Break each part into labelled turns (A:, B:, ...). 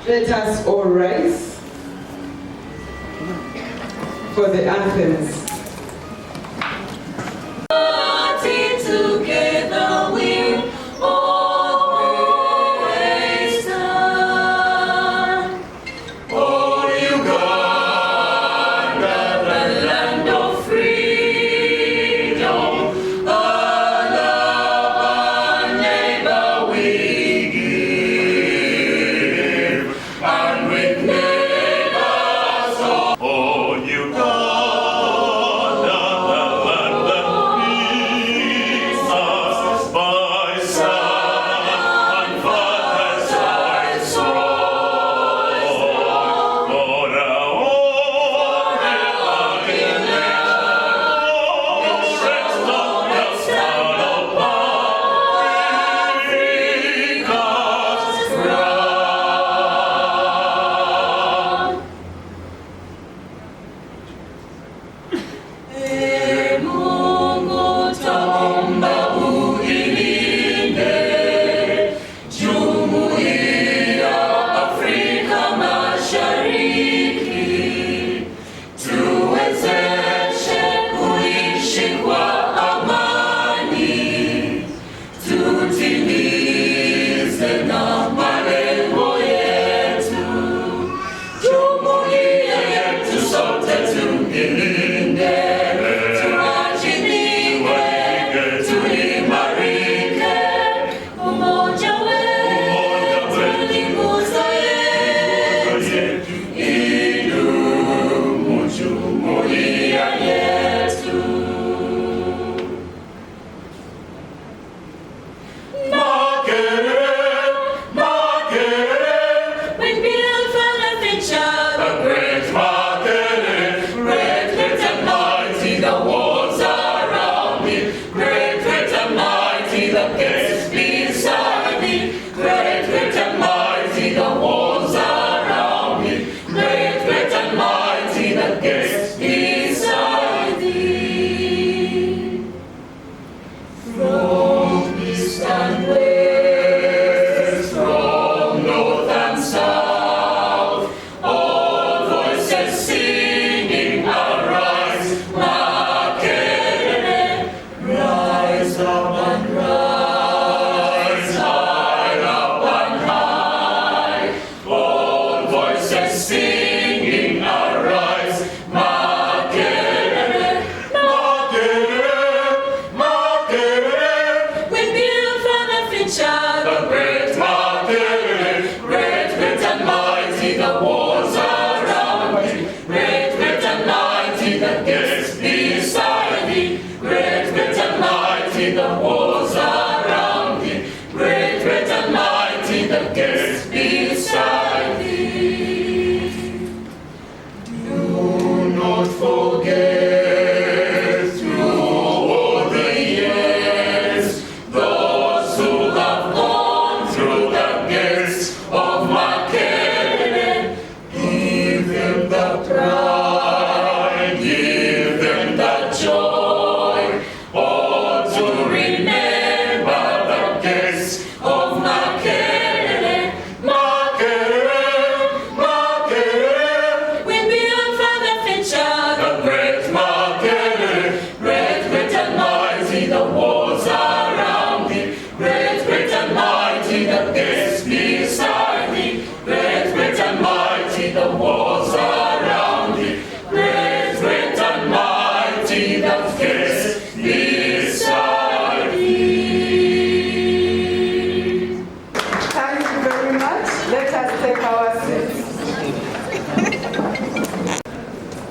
A: Let us all rise for the anthems.
B: Together we'll always stand. Oh, Uganda, the land of freedom, our love, our neighbor we give, and with neighbors all. Oh, Uganda.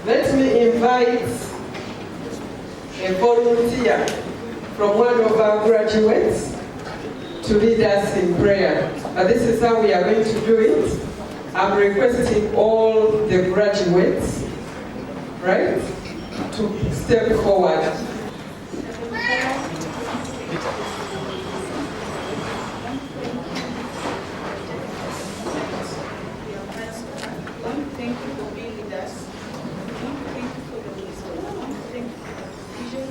A: Let me invite a volunteer from one of our graduates to lead us in prayer. But this is how we are going to do it. I'm requesting all the graduates, right, to step forward.
C: Thank you for being with us. Thank you for the wisdom. Thank you for the vision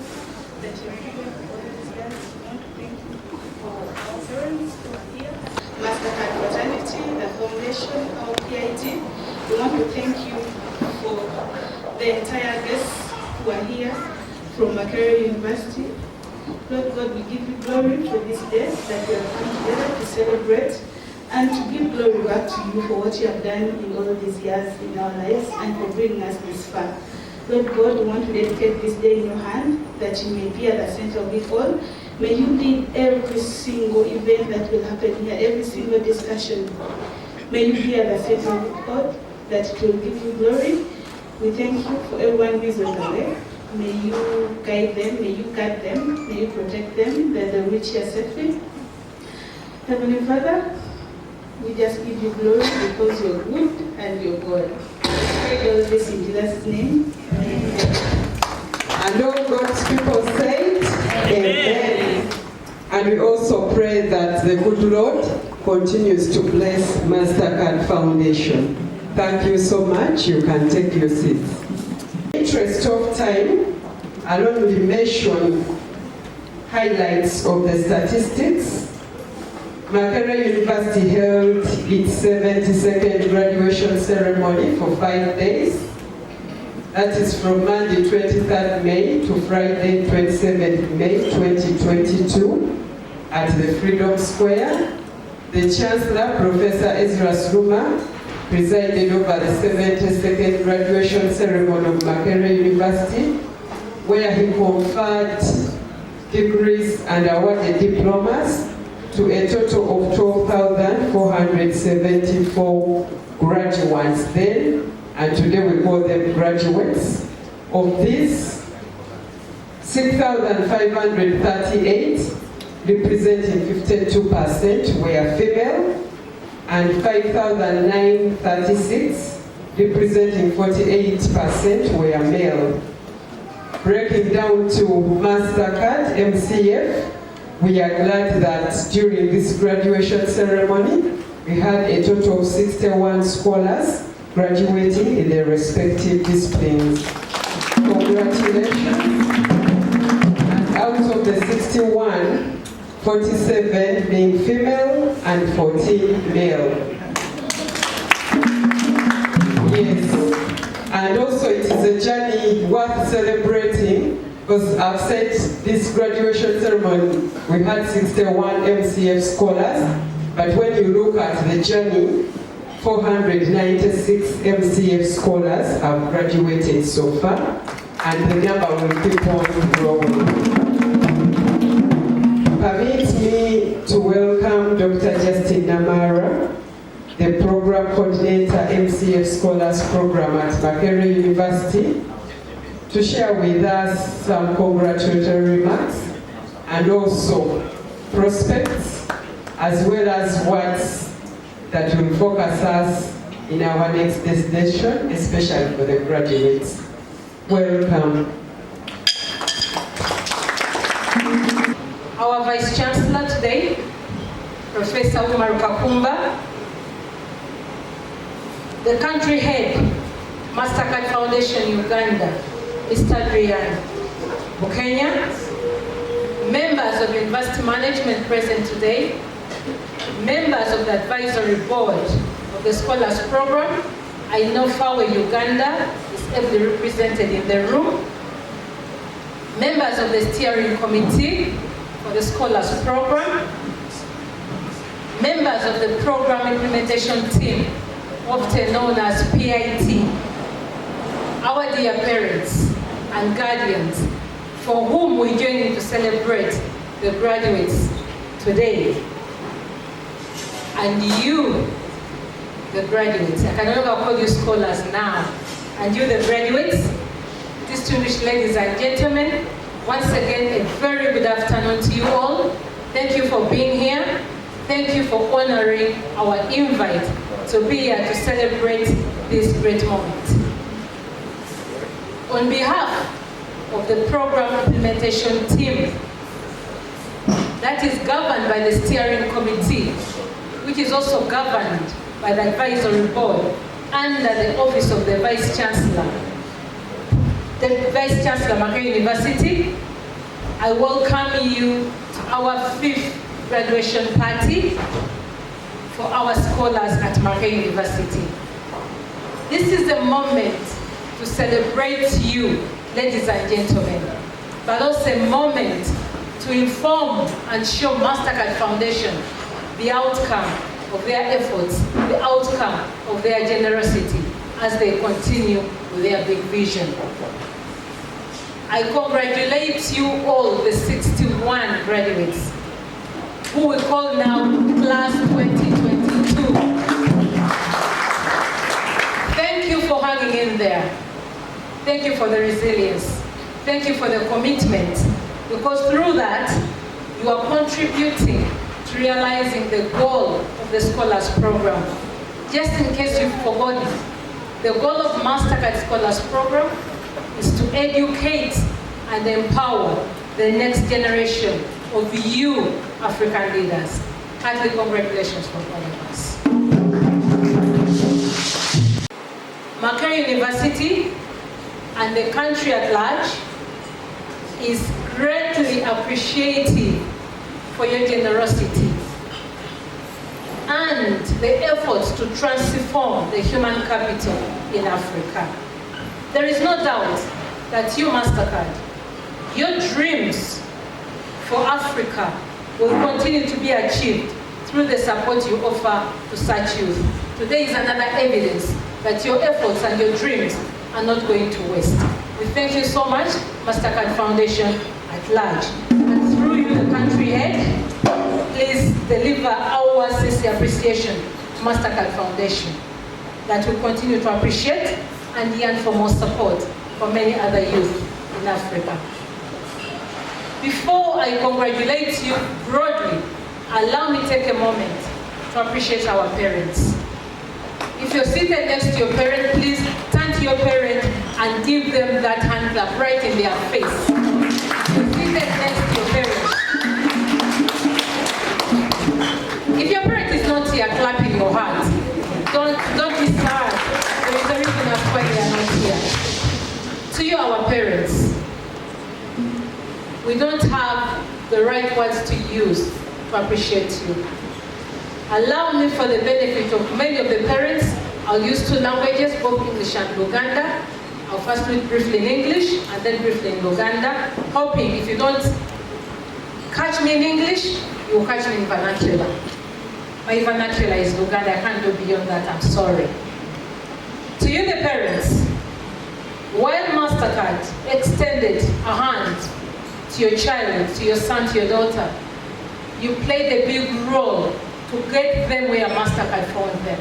C: that you're giving for these guys. Thank you for our parents who are here. Mastercard fraternity, the foundation, our PIT. We want to thank you for the entire guests who are here from Makerere University. Lord God, we give you glory for this day that we have come together to celebrate and to give glory back to you for what you have done in all these years in our lives and for bringing us this far. Lord God, we want to dedicate this day in your hand, that you may be at the center of it all. May you lead every single event that will happen here, every single discussion. May you be at the center of it all, that it will give you glory. We thank you for everyone who is on the way. May you guide them, may you guard them, may you protect them, that they reach here safely. Heavenly Father, we just give you glory because you're good and you're God. I pray all this in Jesus' name. Amen.
A: And all God's people say, Amen. And we also pray that the good Lord continues to bless Mastercard Foundation. Thank you so much. You can take your seats. In the interest of time, I'll only mention highlights of the statistics. Makerere University held its 72nd graduation ceremony for 5 days. That is from Monday 23rd May to Friday 27th May 2022 at the Freedom Square. The Chancellor, Professor Ezra Sluma, presided over the 72nd graduation ceremony of Makerere University, where he conferred degrees and awarded diplomas to a total of 12,474 graduates then, and today we call them graduates. Of these, 6,538, representing 52%, were female, and 5,936, representing 48%, were male. Breaking down to Mastercard, MCF, we are glad that during this graduation ceremony, we had a total of 61 scholars graduating in their respective disciplines. Congratulations. And out of the 61, 47 being female and 14 male. Yes. And also it is a journey worth celebrating, because I've said this graduation ceremony, we had 61 MCF scholars, but when you look at the journey, 496 MCF scholars have graduated so far, and the number will keep on growing. Permit me to welcome Dr. Justin Namara, the Program Coordinator, MCF Scholars Program at Makerere University, to share with us some congratulatory remarks and also prospects, as well as words that will focus us in our next destination, especially for the graduates. Welcome.
D: Our Vice Chancellor today, Professor Umar Kakumba, the country head, Mastercard Foundation Uganda, Mr. Adrian Bukenya, members of University Management present today, members of the Advisory Board of the Scholars Program. I know Fawe Uganda is ably represented in the room. Members of the Steering Committee for the Scholars Program, members of the Program Implementation Team, often known as PIT, our dear parents and guardians, for whom we join in to celebrate the graduates today. And you, the graduates, I can no longer call you scholars now, and you, the graduates, distinguished ladies and gentlemen, once again, a very good afternoon to you all. Thank you for being here. Thank you for honoring our invite to be here to celebrate this great moment. On behalf of the program implementation team that is governed by the steering committee, which is also governed by the advisory board under the office of the Vice Chancellor, the Vice Chancellor, Makerere University, I welcome you to our 5th graduation party for our scholars at Makerere University. This is the moment to celebrate you, ladies and gentlemen, but also a moment to inform and show Mastercard Foundation the outcome of their efforts, the outcome of their generosity as they continue with their big vision. I congratulate you all, the 61 graduates, who we call now Class 2022. Thank you for hanging in there. Thank you for the resilience. Thank you for the commitment, because through that, you are contributing to realizing the goal of the Scholars Program. Just in case you've forgotten, the goal of Mastercard Scholars Program is to educate and empower the next generation of you African leaders. Heartily congratulations from all of us. Makerere University and the country at large is greatly appreciative for your generosity and the efforts to transform the human capital in Africa. There is no doubt that you, Mastercard, your dreams for Africa will continue to be achieved through the support you offer to such youth. Today is another evidence that your efforts and your dreams are not going to waste. We thank you so much, Mastercard Foundation at large. And through you, the country head, please deliver our sincere appreciation to Mastercard Foundation that will continue to appreciate and yearn for more support for many other youth in Africa. Before I congratulate you broadly, allow me to take a moment to appreciate our parents. If you're seated next to your parent, please turn to your parent and give them that hand clap right in their face. You're seated next to your parent. If your parent is not here clapping your hands, don't be sad. There is a reason as why they are not here. To you, our parents, we don't have the right words to use to appreciate you. Allow me, for the benefit of many of the parents, I'll use two languages, both English and Luganda. I'll first do it briefly in English and then briefly in Luganda, hoping if you don't catch me in English, you'll catch me in vernacular. My vernacular is Luganda, I can't go beyond that, I'm sorry. To you, the parents, while Mastercard extended a hand to your child, to your son, to your daughter, you played a big role to get them where Mastercard found them.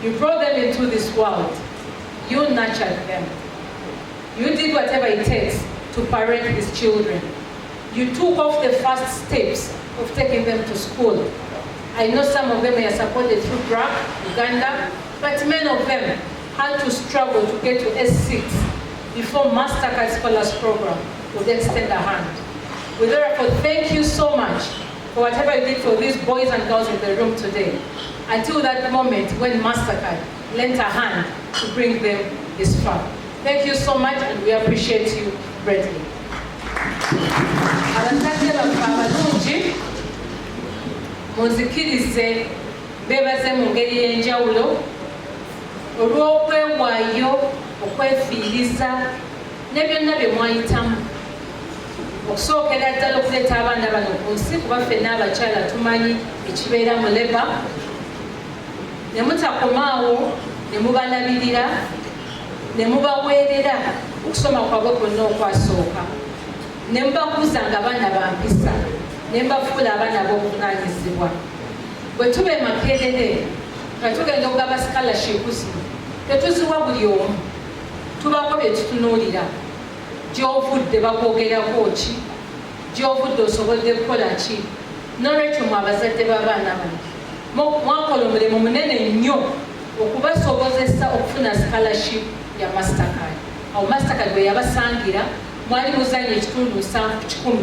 D: You brought them into this world. You nurtured them. You did whatever it takes to parent these children. You took off the first steps of taking them to school. I know some of them are supported through BRAC, Uganda, but many of them had to struggle to get to S6 before Mastercard Scholars Program would extend a hand. We therefore thank you so much for whatever you did for these boys and girls in the room today, until that moment when Mastercard lent a hand to bring them this far. Thank you so much, and we appreciate you greatly. Abasajja abalungi, munzikirize beebaze mu ngeri y'enjawulo olw'okwewaayo okwefiiriza ne byonna bye mwayitamu okusookera ddala okuleeta abaana bano ku nsi, kuba ffenna abakyala tumanyi ekibeera mu leba, ne mutakomaawo ne mubalabirira ne mubaweerera okusoma kwabwe kwonna okwasooka, ne mubakuza nga baana bampisa, ne mbafuula abaana b'obuvunaanyizibwa. Bwe tuba e Makerere nga tugenda okugaba scholarship zino, tetuziwa buli omu, tubako bye tutunuulira. Gy'ovudde bakwogerako ki? Gy'ovudde osobodde kukola ki? N'olwekyo mwe abazadde b'abaana bano mwakola omulimu munene nnyo okubasobozesa okufuna scholarship ya Mastercard. Awo Mastercard bwe yabasangira mwali muzannya ekitundu 7 ku 100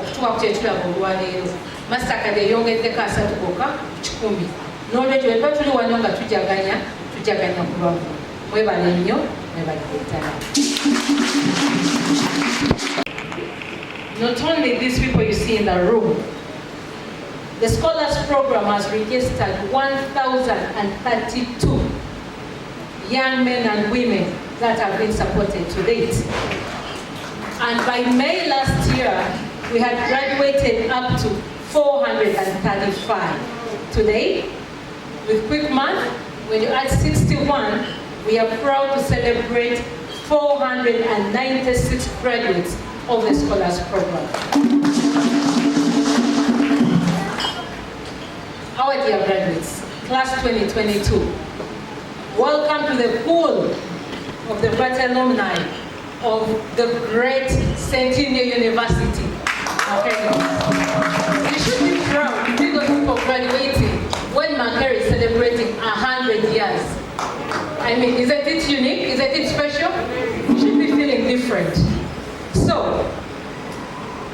D: okutuuka ku kyetulaba olwaleero. Mastercard eyongeddeko 3 gokka ku 100. N'olwekyo bwe tuba tuli wano nga tujaganya ku lwavu. Mwebale nnyo, mwebalire ddala. Not only these people you see in the room, The Scholars Program has registered 1,032 young men and women that have been supported to date. And by May last year, we had graduated up to 435. Today, with quick math, when you add 61, we are proud to celebrate 496 graduates of the Scholars Program. Our dear graduates, class 2022, welcome to the pool of the bright alumni of the great Centennial University. Okay. You should be proud because of graduating when Makerere is celebrating 100 years. I mean, isn't it unique? Isn't it special? You should be feeling different. So,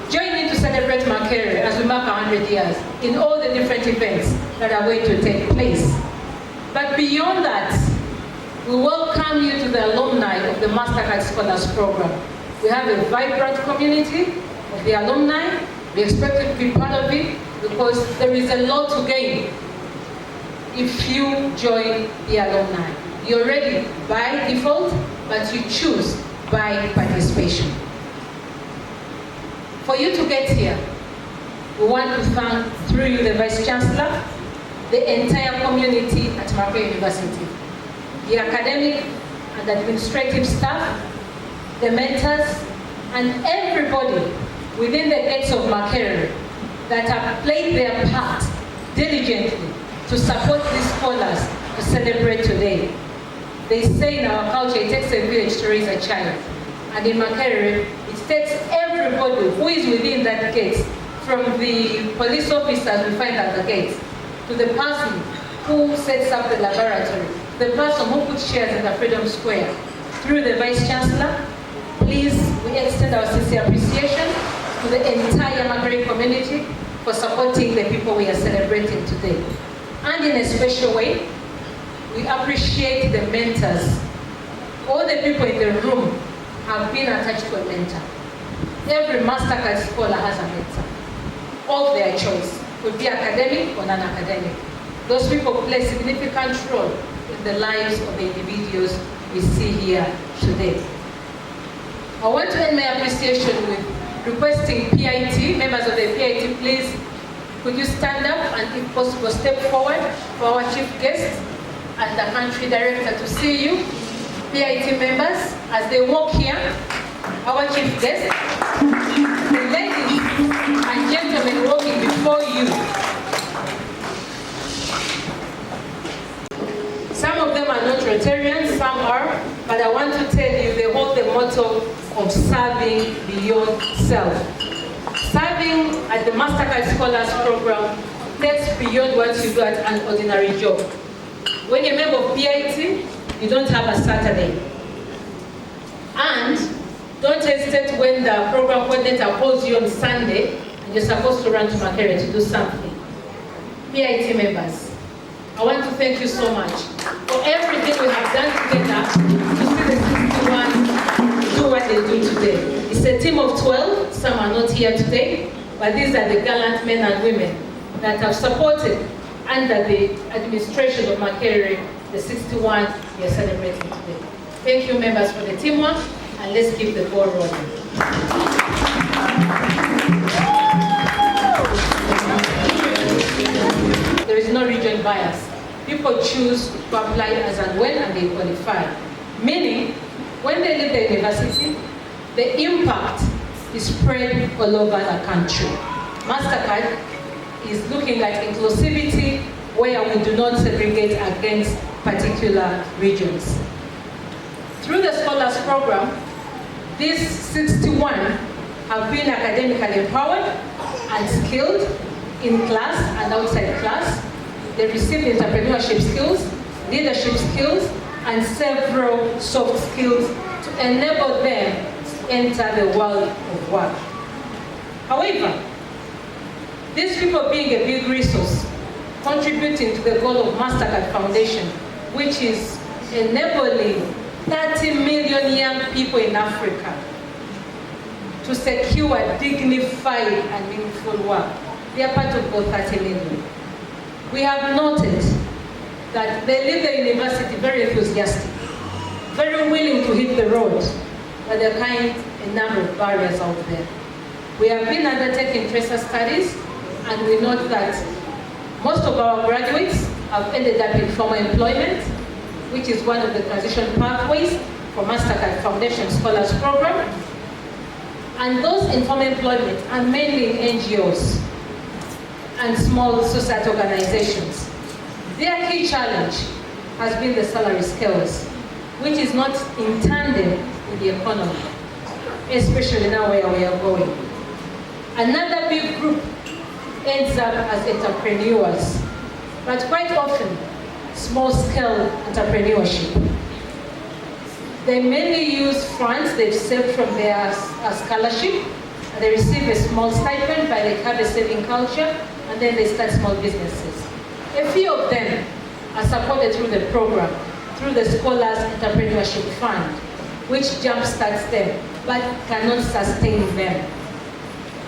D: join me to celebrate Makerere as we mark 100 years in all the different events that are going to take place. But beyond that, we welcome you to the alumni of the Mastercard Scholars Program. We have a vibrant community of the alumni. We expect you to be part of it because there is a lot to gain if you join the alumni. You're ready by default, but you choose by participation. For you to get here, we want to thank, through you, the Vice Chancellor, the entire community at Makerere University, the academic and administrative staff, the mentors, and everybody within the gates of Makerere that have played their part diligently to support these scholars to celebrate today. They say in our culture, it takes a village to raise a child. And in Makerere, it takes everybody who is within that gate, from the police officers we find at the gates, to the person who sets up the laboratory, the person who puts chairs in the Freedom Square. Through the Vice Chancellor, please, we extend our sincere appreciation to the entire Makerere community for supporting the people we are celebrating today. And in a special way, we appreciate the mentors. All the people in the room have been attached to a mentor. Every Mastercard scholar has a mentor of their choice. Could be academic or non-academic. Those people play a significant role in the lives of the individuals we see here today. I want to end my appreciation with requesting PIT, members of the PIT, please, could you stand up and if possible step forward for our chief guest and the country director to see you. PIT members, as they walk here, our chief guest, the ladies and gentlemen walking before you. Some of them are not Rotarians, some are, but I want to tell you they hold the motto of serving beyond self. Serving at the Mastercard Scholars Program takes beyond what you do at an ordinary job. When you're a member of PIT, you don't have a Saturday. And don't hesitate when the program coordinator calls you on Sunday and you're supposed to run to Makerere to do something. PIT members, I want to thank you so much for everything we have done together to see the 61 do what they do today. It's a team of 12, some are not here today, but these are the gallant men and women that have supported under the administration of Makerere, the 61 we are celebrating today. Thank you members for the teamwork, and let's keep the ball rolling. There is no region bias. People choose to apply as and when and they qualify. Meaning, when they leave the university, the impact is spread all over the country. Mastercard is looking at inclusivity where we do not segregate against particular regions. Through the Scholars Program, these 61 have been academically empowered and skilled in class and outside class. They received entrepreneurship skills, leadership skills, and several soft skills to enable them to enter the world of work. However, these people being a big resource, contributing to the goal of Mastercard Foundation, which is enabling 30 million young people in Africa to secure dignified and meaningful work. They are part of about 30 million. We have noted that they leave the university very enthusiastic, very willing to hit the road, but there are a number of barriers out there. We have been undertaking tracer studies, and we note that most of our graduates have ended up in formal employment, which is one of the transition pathways for Mastercard Foundation Scholars Program. And those in formal employment are mainly in NGOs and small society organizations. Their key challenge has been the salary scales, which is not in tandem with the economy, especially now where we are going. Another big group ends up as entrepreneurs, but quite often small-scale entrepreneurship. They mainly use funds they've saved from their scholarship, and they receive a small stipend, but they have a saving culture, and then they start small businesses. A few of them are supported through the program, through the Scholars Entrepreneurship Fund, which jumpstarts them, but cannot sustain them.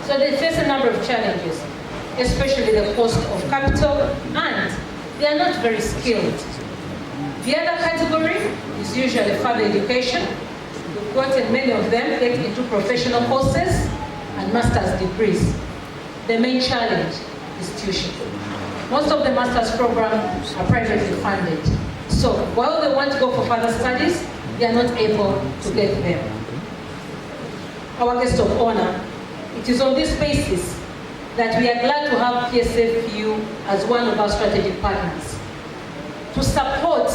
D: So they face a number of challenges, especially the cost of capital, and they are not very skilled. The other category is usually further education. We've gotten many of them get into professional courses and master's degrees. The main challenge is tuition. Most of the master's programs are privately funded. So while they want to go for further studies, they are not able to get them. Our guest of honor, it is on this basis that we are glad to have PSFU as one of our strategic partners to support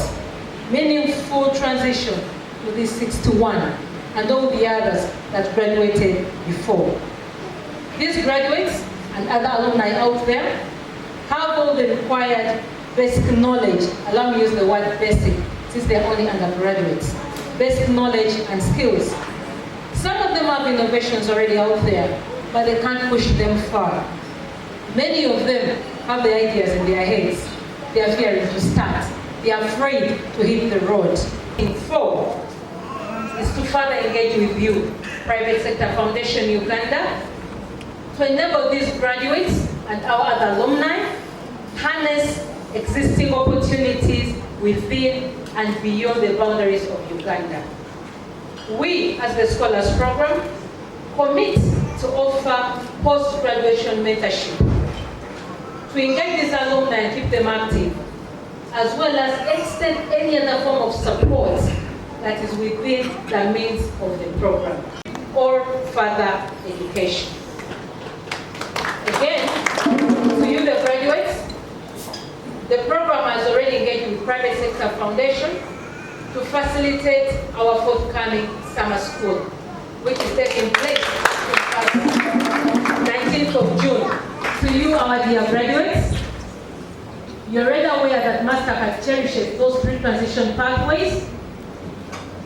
D: meaningful transition to this 61 and all the others that graduated before. These graduates and other alumni out there have all the required basic knowledge, allow me to use the word basic since they're only undergraduates, basic knowledge and skills. Some of them have innovations already out there, but they can't push them far. Many of them have the ideas in their heads. They are fearing to start. They are afraid to hit the road. In 4 is to further engage with you, Private Sector Foundation Uganda, to enable these graduates and our other alumni harness existing opportunities within and beyond the boundaries of Uganda. We, as the Scholars Program, commit to offer post-graduation mentorship, to engage these alumni and keep them active, as well as extend any other form of support that is within the means of the program, or further education. Again, to you, the graduates, the program has already engaged with Private Sector Foundation to facilitate our forthcoming summer school, which is taking place on 19th of June. To you, our dear graduates, you're already aware that Mastercard cherishes those pre-transition pathways,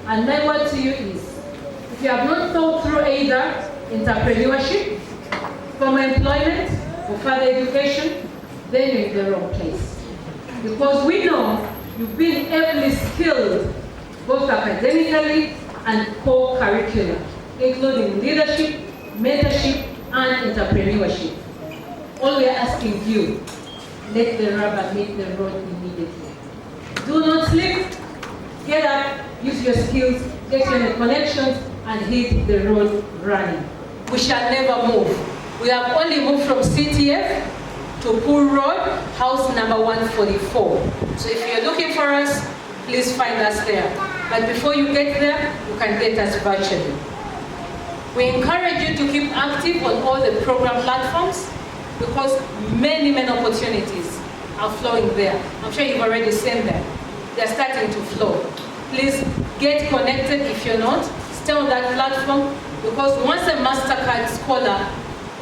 D: and my word to you is, if you have not thought through either entrepreneurship, formal employment, or further education, then you're in the wrong place. Because we know you've been heavily skilled, both academically and co-curricular, including leadership, mentorship, and entrepreneurship. All we are asking you, let the rubber meet the road immediately. Do not sleep. Get up, use your skills, get your connections, and hit the road running. We shall never move. We have only moved from CTF to Pool Road, house number 144. So if you're looking for us, please find us there. But before you get there, you can get us virtually. We encourage you to keep active on all the program platforms because many opportunities are flowing there. I'm sure you've already seen them. They're starting to flow. Please get connected if you're not. Stay on that platform because once a Mastercard scholar,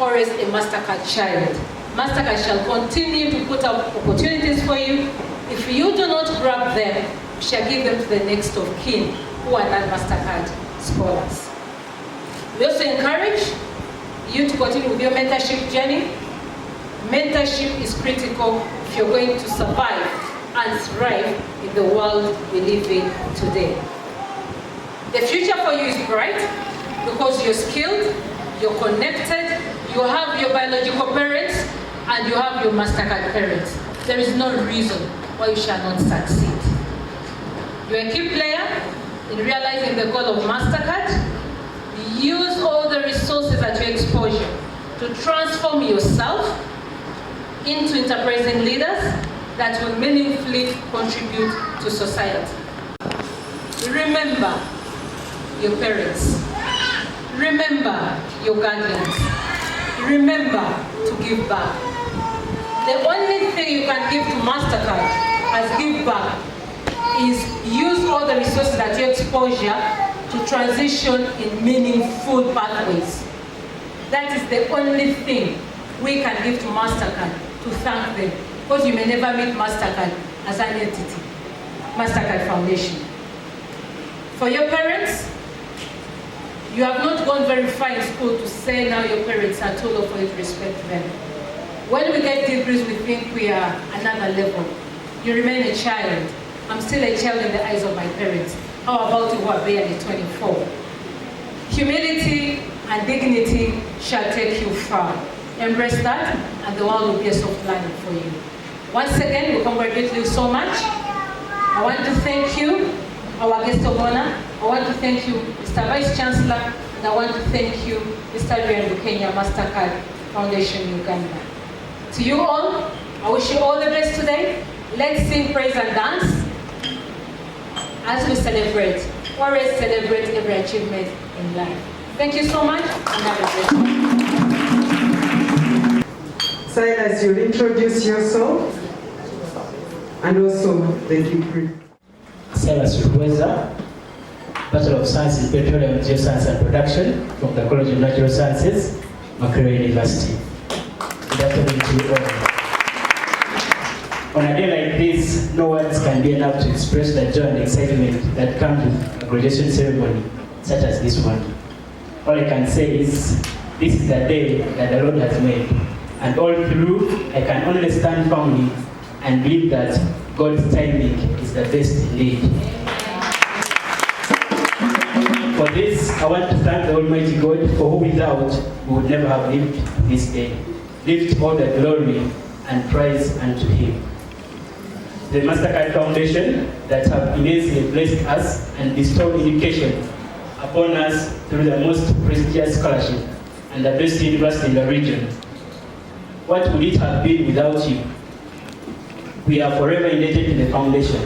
D: always a Mastercard child. Mastercard shall continue to put up opportunities for you. If you do not grab them, we shall give them to the next of kin who are not Mastercard scholars. We also encourage you to continue with your mentorship journey. Mentorship is critical if you're going to survive and thrive in the world we live in today. The future for you is bright because you're skilled, you're connected, you have your biological parents, and you have your Mastercard parents, there is no reason why you shall not succeed. You're a key player in realizing the goal of Mastercard. Use all the resources at your exposure to transform yourself into enterprising leaders that will meaningfully contribute to society. Remember your parents. Remember your guardians. Remember to give back. The only thing you can give to Mastercard as give back is use all the resources at your exposure to transition in meaningful pathways. That is the only thing we can give to Mastercard to thank them, because you may never meet Mastercard as an entity, Mastercard Foundation. For your parents, you have not gone very far in school to say now your parents are told off for you to respect them. When we get degrees, we think we are another level. You remain a child. I'm still a child in the eyes of my parents. How about you who are barely 24? Humility and dignity shall take you far. Embrace that, and the world will be a soft landing for you. Once again, we congratulate you so much. I want to thank you, our guest of honor. I want to thank you, Mr. Vice Chancellor, and I want to thank you, Mr. Rian Kenya, Mastercard Foundation Uganda. To you all, I wish you all the best today. Let's sing, praise, and dance as we celebrate. Always celebrate every achievement in life. Thank you so much, and have a great day.
A: Silas, you'll introduce yourself and also the degree.
E: Silas Rweza, Bachelor of Science in Petroleum Geoscience and Production from the College of Natural Sciences, Makerere University. Good afternoon to you all. On a day like this, no words can be enough to express the joy and excitement that comes with a graduation ceremony such as this one. All I can say is, this is the day that the Lord has made. And all through, I can only stand firmly and believe that God's timing is the best indeed. For this, I want to thank the Almighty God, for who without we would never have lived this day. Lift all the glory and praise unto Him. The Mastercard Foundation that have immensely blessed us and bestowed education upon us through the most prestigious scholarship and the best university in the region. What would it have been without you? We are forever indebted to the foundation.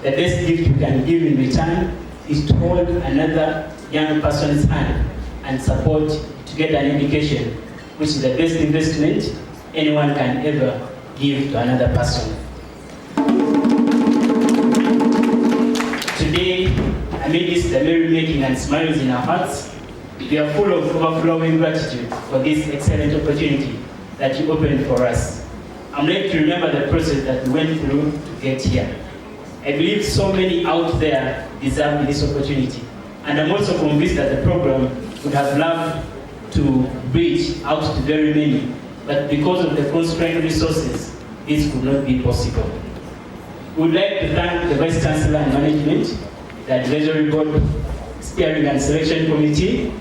E: The best gift we can give in return is to hold another young person's hand and support to get an education, which is the best investment anyone can ever give to another person. Today, amidst the merrymaking and smiles in our hearts, we are full of overflowing gratitude for this excellent opportunity that you opened for us. I'm led to remember the process that we went through to get here. I believe so many out there deserve this opportunity, and I'm also convinced that the program would have loved to reach out to very many, but because of the constrained resources, this could not be possible. We would like to thank the Vice Chancellor and Management, the Advisory Board, Steering and Selection Committee,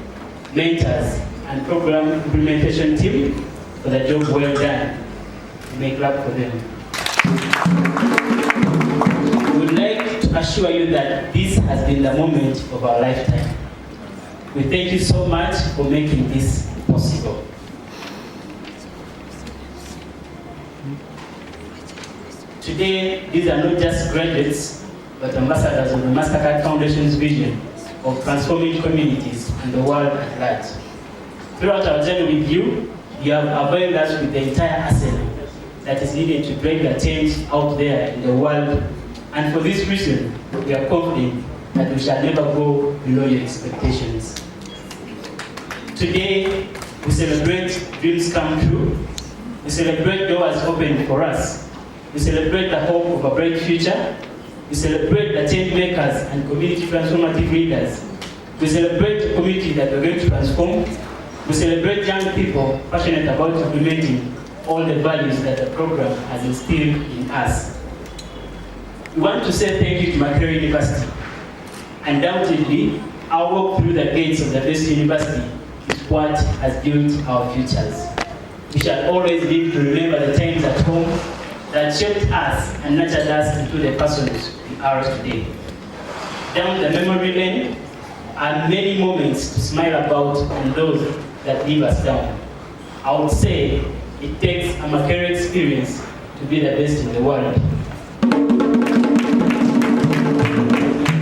E: mentors, and Program Implementation Team for the job well done. We may clap for them. We would like to assure you that this has been the moment of our lifetime. We thank you so much for making this possible. Today, these are not just graduates, but ambassadors of the Mastercard Foundation's vision of transforming communities and the world at large. Throughout our journey with you, you have availed us with the entire arsenal that is needed to bring the change out there in the world. And for this reason, we are confident that we shall never go below your expectations. Today, we celebrate dreams come true. We celebrate doors opened for us. We celebrate the hope of a bright future. We celebrate the change makers and community transformative leaders. We celebrate the community that we're going to transform. We celebrate young people passionate about implementing all the values that the program has instilled in us. We want to say thank you to Makerere University. Undoubtedly, our walk through the gates of the best university is what has built our futures. we shall always live to remember the times at home that shaped us and nurtured us into the persons we are today. Down the memory lane are many moments to smile about and those that leave us down. I would say it takes a Makerere experience to be the best in the world.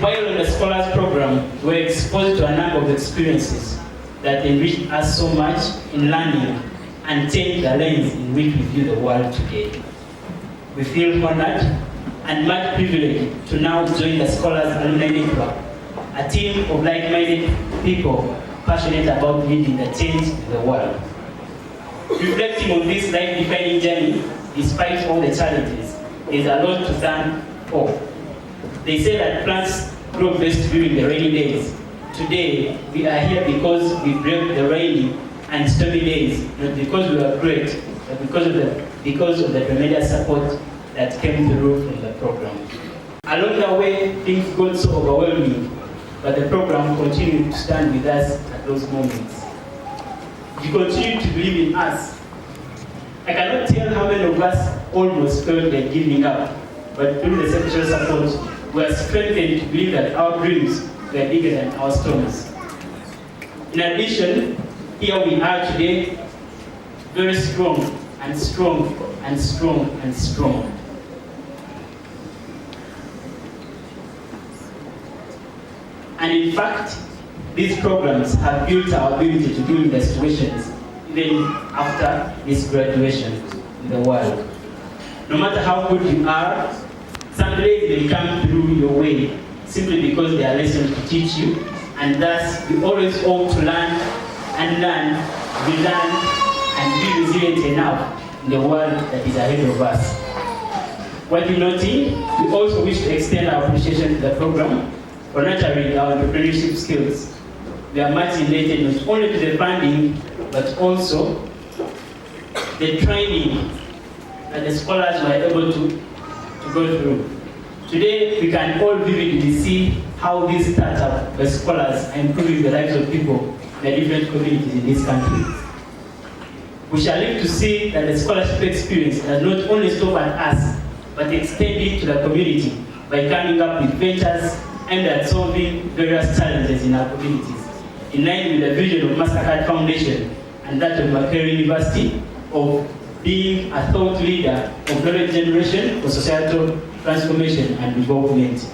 E: While in the Scholars Program, we're exposed to a number of experiences that enrich us so much in learning and change the lens in which we view the world today. We feel honored and much privileged to now join the Scholars Alumni Network, a team of like-minded people passionate about leading the change in the world. Reflecting on this life-defining journey, despite all the challenges, there's a lot to thank for. They say that plants grow best during the rainy days. Today, we are here because we braved the rainy and stormy days, not because we were great, but because of the tremendous support that came through from the program. Along the way, things got so overwhelming, but the program continued to stand with us at those moments. You continue to believe in us. I cannot tell how many of us almost felt like giving up, but through the sexual support, we are strengthened to believe that our dreams were bigger than our storms. In addition, here we are today, very strong and strong and strong and strong. And in fact, these programs have built our ability to deal with the situations even after this graduation in the world. No matter how good you are, some days may come through your way simply because there are lessons to teach you, and thus we always ought to learn and learn, relearn, and be resilient enough in the world that is ahead of us. While noting, we also wish to extend our appreciation to the program for nurturing our entrepreneurship skills. We are much indebted not only to the funding, but also the training that the scholars were able to go through. Today, we can all vividly see how these startups by scholars are improving the lives of people in the different communities in this country. We shall live to see that the scholarship experience does not only stop at us, but extend it to the community by coming up with ventures aimed at solving various challenges in our communities, in line with the vision of Mastercard Foundation and that of Makerere University of being a thought leader of knowledge generation for societal transformation and development.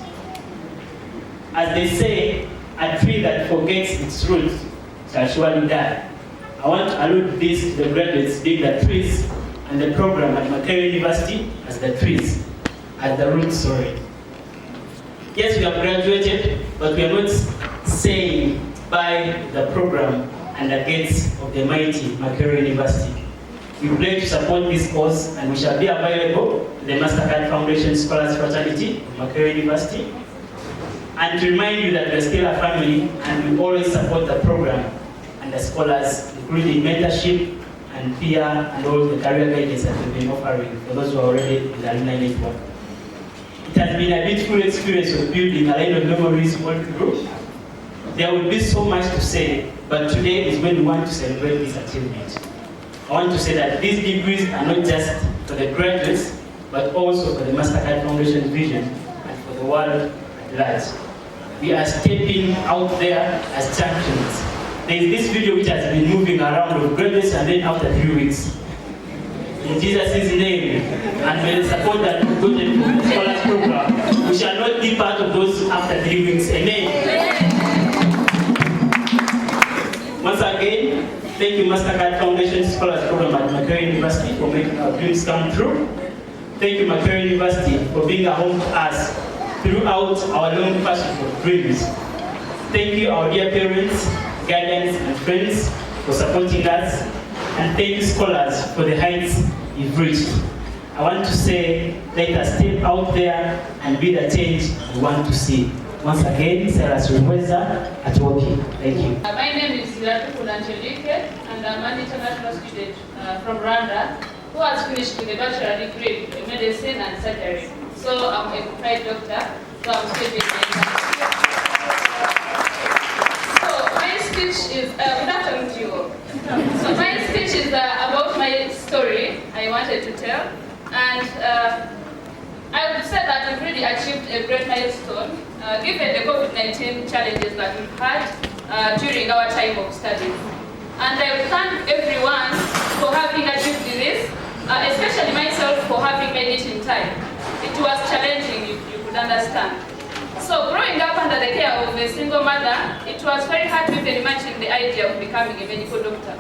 E: As they say, a tree that forgets its roots shall surely die. I want to allude this to the graduates being the trees and the program at Makerere University as the trees, as the roots, sorry. Yes, we have graduated, but we are not saying by the program and the gates of the mighty Makerere University. We pledge to support this course, and we shall be available to the Mastercard Foundation Scholars Fraternity of Makerere University. And to remind you that we are still a family, and we always support the program and the scholars, including mentorship and peer and all the career guidance that we've been offering for those who are already in the alumni network. It has been a beautiful experience of building a line of memories all through. There will be so much to say, but today is when we want to celebrate this achievement. I want to say that these degrees are not just for the graduates, but also for the Mastercard Foundation vision and for the world at large. We are stepping out there as champions. There is this video which has been moving around of graduates and then after 3 weeks. In Jesus' name, and may the support that we gotten from the Scholars Program, we shall not be part of those after 3 weeks. Amen. Once again, thank you Mastercard Foundation Scholars Program at Makerere University for making our dreams come true. Thank you Makerere University for being a home to us throughout our long pursuit of dreams. Thank you our dear parents, guardians and friends for supporting us. And thank you scholars for the heights you've reached. I want to say, let us step out there and be the change we want to see. Once again, Sarah Surweza at Woki. Thank you.
F: My name is Ziratu Kunanchilike, and I'm an international student from Rwanda who has finished with a bachelor degree in medicine and surgery. So I'm a qualified doctor, so I'm studying medicine. So my speech is, good afternoon to you all. So my speech is about my wanted to tell. And I would say that we've really achieved a great milestone, given the COVID-19 challenges that we've had during our time of studies. And I would thank everyone for having achieved this, especially myself for having made it in time. It was challenging, you could understand. So growing up under the care of a single mother, it was very hard to even imagine the idea of becoming a medical doctor.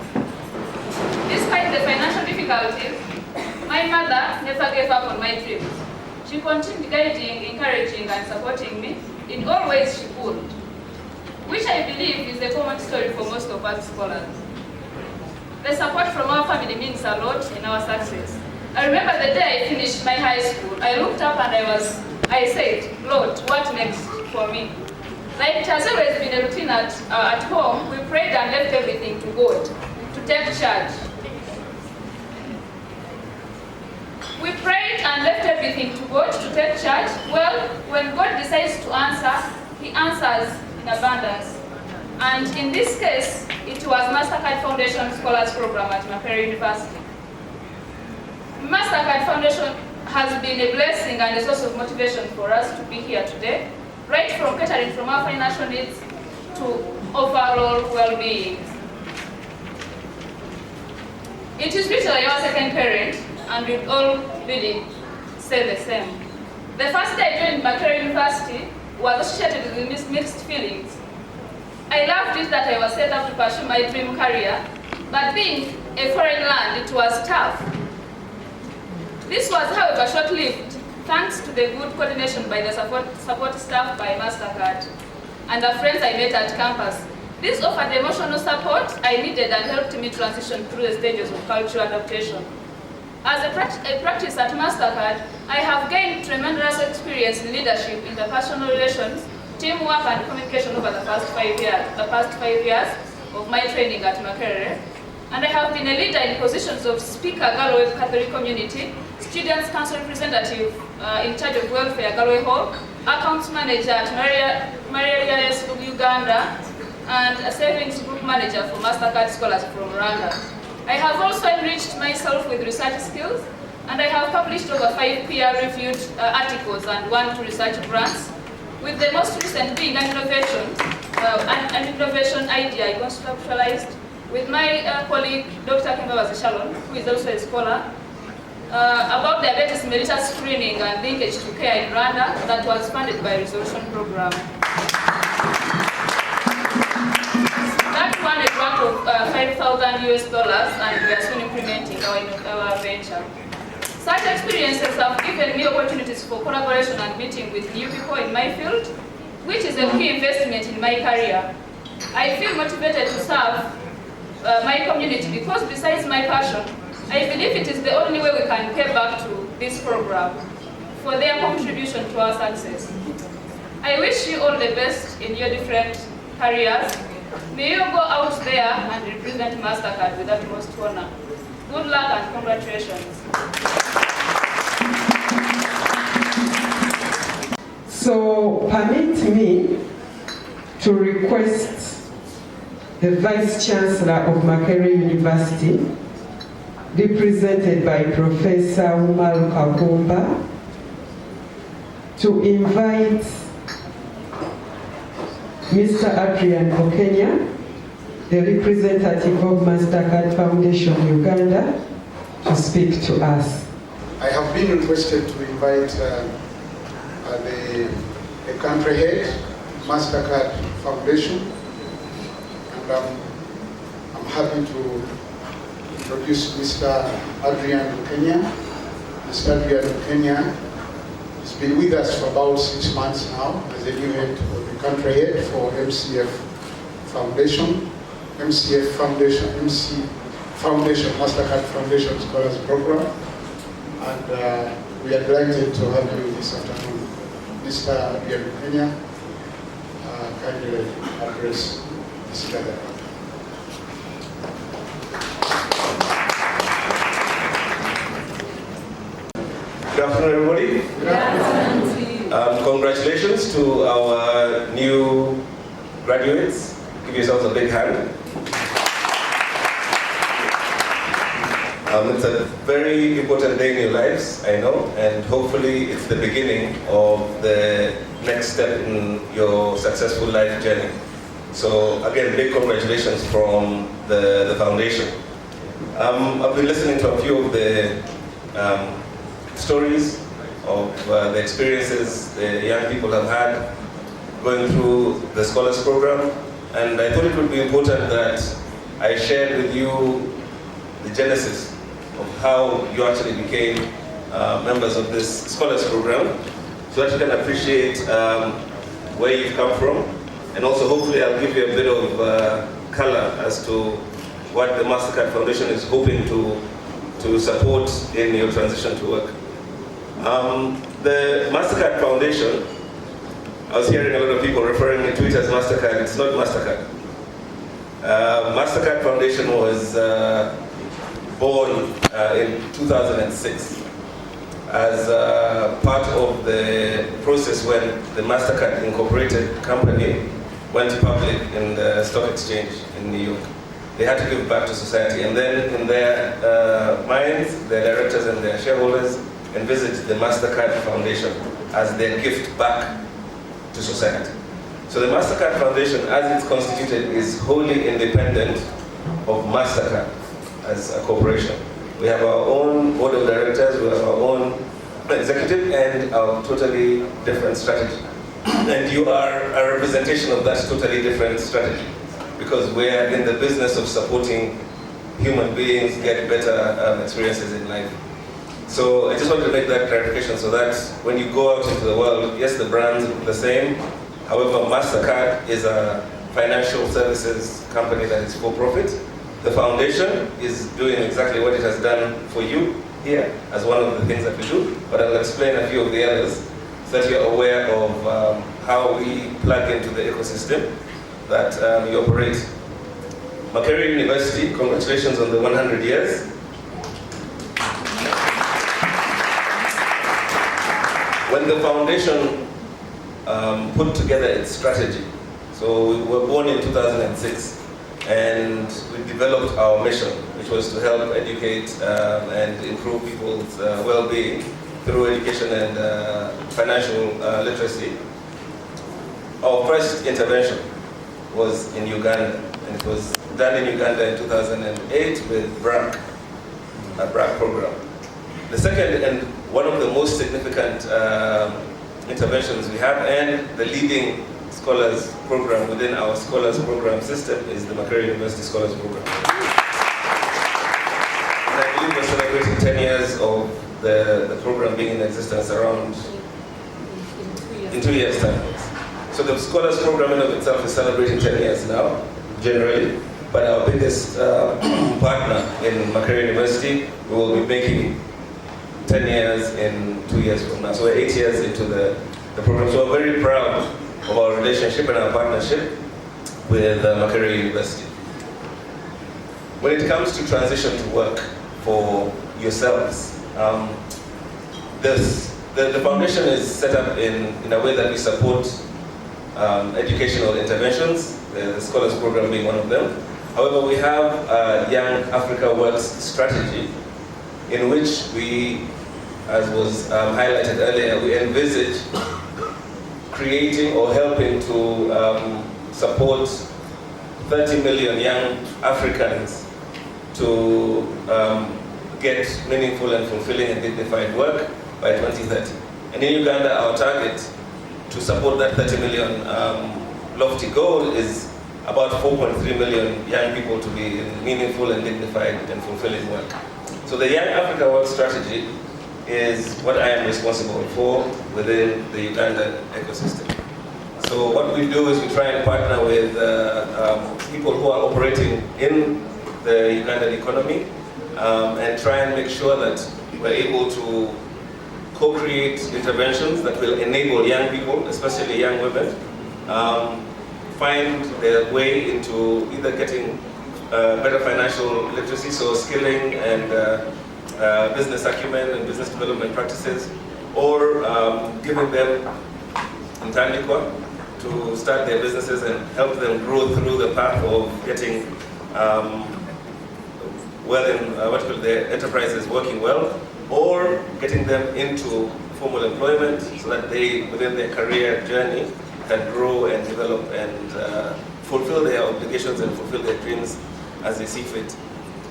F: Despite the financial difficulties, my mother never gave up on my dreams. She continued guiding, encouraging, and supporting me in all ways she could, which I believe is a common story for most of us scholars. The support from our family means a lot in our success. I remember the day I finished my high school, I looked up and I said, Lord, what next for me? Like it has always been a routine at home, we prayed and left everything to God, to take charge. We prayed and left everything to God to take charge. Well, when God decides to answer, He answers in abundance. And in this case, it was Mastercard Foundation Scholars Program at Makerere University. Mastercard Foundation has been a blessing and a source of motivation for us to be here today, right from catering from our financial needs to overall well-being. It is literally our second parent, and we'd all really say the same. The first day I joined Makerere University was associated with mixed feelings. I loved it that I was set up to pursue my dream career, but being a foreign land, it was tough. This was, however, short-lived, thanks to the good coordination by the support staff by Mastercard and the friends I met at campus. This offered the emotional support I needed and helped me transition through the stages of cultural adaptation. As a practice at Mastercard, I have gained tremendous experience in leadership, interpersonal relations, teamwork, and communication over the past 5 years of my training at Makerere. And I have been a leader in positions of Speaker, Galway Catholic Community, Students' Council Representative in charge of welfare, Galway Hall, Accounts Manager at Makerere, Uganda, and a Savings Group Manager for Mastercard Scholars from Rwanda. I have also enriched myself with research skills, and I have published over 5 peer-reviewed articles and 1 research grants, with the most recent being an innovation idea I conceptualized with my colleague, Dr. Kemba Shalom, who is also a scholar, about diabetes mellitus screening and linkage to care in Rwanda that was funded by a resolution program. That won a grant of $5,000 and we are soon implementing our venture. Such experiences have given me opportunities for collaboration and meeting with new people in my field, which is a key investment in my career. I feel motivated to serve my community because besides my passion, I believe it is the only way we can pay back to this program for their contribution to our success. I wish you all the best in your different careers. May you go out there and represent Mastercard with utmost honor. Good luck and congratulations.
A: So permit me to request the Vice Chancellor of Makerere University, represented by Professor Umaru Kagomba, to invite Mr. Adrian Okenya, the representative of Mastercard Foundation Uganda, to speak to us.
G: I have been requested to invite the country head, Mastercard Foundation, and I'm happy to introduce Mr. Adrian Okenya. Mr. Adrian Okenya has been with us for about 6 months now as a new head of the country head for MCF Foundation, Mastercard Foundation Scholars Program, and we are delighted to have you this afternoon. Mr. Adrian Okenya, kindly address this gathering.
H: Good afternoon, everybody.
D: Good afternoon.
H: Congratulations to our new graduates. Give yourselves a big hand. It's a very important day in your lives, I know, and hopefully it's the beginning of the next step in your successful life journey. So again, big congratulations from the foundation. I've been listening to a few of the stories of the experiences the young people have had going through the Scholars Program, and I thought it would be important that I shared with you the genesis of how you actually became members of this Scholars Program, so that you can appreciate where you've come from, and also hopefully I'll give you a bit of color as to what the Mastercard Foundation is hoping to support in your transition to work. The Mastercard Foundation, I was hearing a lot of people referring to it as Mastercard. It's not Mastercard. Mastercard Foundation was born in 2006 as part of the process when the Mastercard Incorporated company went public in the stock exchange in New York. They had to give back to society, and then in their minds, their directors and their shareholders envisaged the Mastercard Foundation as their gift back to society. So the Mastercard Foundation, as it's constituted, is wholly independent of Mastercard as a corporation. We have our own board of directors, we have our own executive, and our totally different strategy. And you are a representation of that totally different strategy, because we are in the business of supporting human beings get better experiences in life. So I just wanted to make that clarification so that when you go out into the world, yes, the brands look the same. However, Mastercard is a financial services company that is for profit. The foundation is doing exactly what it has done for you here as one of the things that we do, but I'll explain a few of the others so that you're aware of how we plug into the ecosystem that we operate. Makerere University, congratulations on the 100 years. When the foundation put together its strategy, so we were born in 2006, and we developed our mission, which was to help educate and improve people's well-being through education and financial literacy. Our first intervention was in Uganda, and it was done in Uganda in 2008 with BRAC, a BRAC program. The second and one of the most significant interventions we have, and the leading scholars program within our scholars program system, is the Makerere University Scholars Program. And I believe we're celebrating 10 years of the program being in existence around in 2 years' time. So the scholars program in of itself is celebrating 10 years now, generally, but our biggest partner in Makerere University, we will be making 10 years in 2 years from now. So we're 8 years into the program. So we're very proud of our relationship and our partnership with Makerere University. When it comes to transition to work for yourselves, the foundation is set up in a way that we support educational interventions, the Scholars Program being one of them. However, we have a Young Africa Works strategy in which we, as was highlighted earlier, we envisage creating or helping to support 30 million young Africans to get meaningful and fulfilling and dignified work by 2030. And in Uganda, our target to support that 30 million lofty goal is about 4.3 million young people to be in meaningful and dignified and fulfilling work. So the Young Africa Work Strategy is what I am responsible for within the Ugandan ecosystem. So what we do is we try and partner with people who are operating in the Ugandan economy and try and make sure that we're able to co-create interventions that will enable young people, especially young women, find their way into either getting better financial literacy, so skilling and business acumen and business development practices, or giving them Ntandikwa to start their businesses and help them grow through the path of getting well in their enterprises working well, or getting them into formal employment so that they, within their career journey, can grow and develop and fulfill their obligations and fulfill their dreams as they see fit.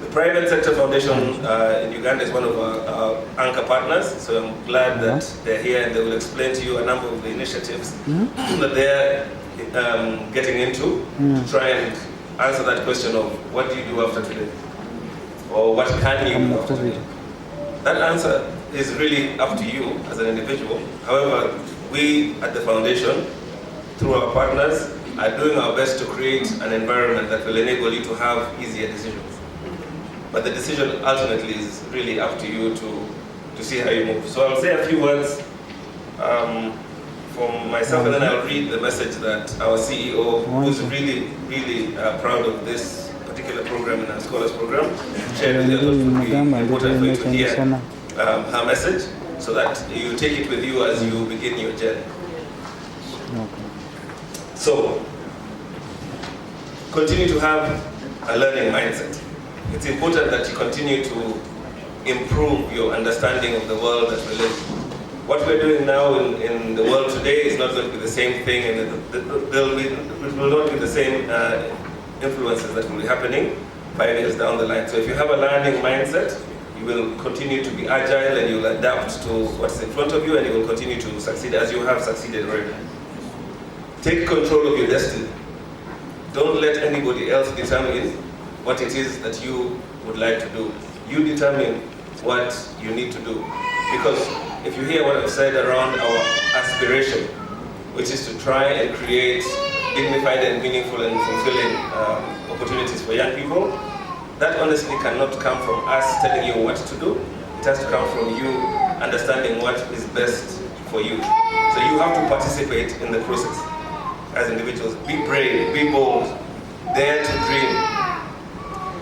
H: The Private Sector Foundation in Uganda is one of our anchor partners, so I'm glad that they're here and they will explain to you a number of the initiatives that they're getting into to try and answer that question of what do you do after today? Or what can you do after today? That answer is really up to you as an individual. However, we at the foundation, through our partners, are doing our best to create an environment that will enable you to have easier decisions. But the decision ultimately is really up to you to see how you move. So I'll say a few words from myself, and then I'll read the message that our CEO, who's really, really proud of this particular program in our Scholars Program, shared with you. I thought it would be important for you to hear her message, so that you take it with you as you begin your journey. So, continue to have a learning mindset. It's important that you continue to improve your understanding of the world that we live in. What we're doing now in the world today is not going to be the same thing, and it will not be the same influences that will be happening 5 years down the line. So if you have a learning mindset, you will continue to be agile and you will adapt to what's in front of you, and you will continue to succeed as you have succeeded already. Take control of your destiny. Don't let anybody else determine what it is that you would like to do. You determine what you need to do. Because if you hear what I've said around our aspiration, which is to try and create dignified and meaningful and fulfilling opportunities for young people, that honestly cannot come from us telling you what to do. It has to come from you understanding what is best for you. So you have to participate in the process as individuals. Be brave, be bold, dare to dream.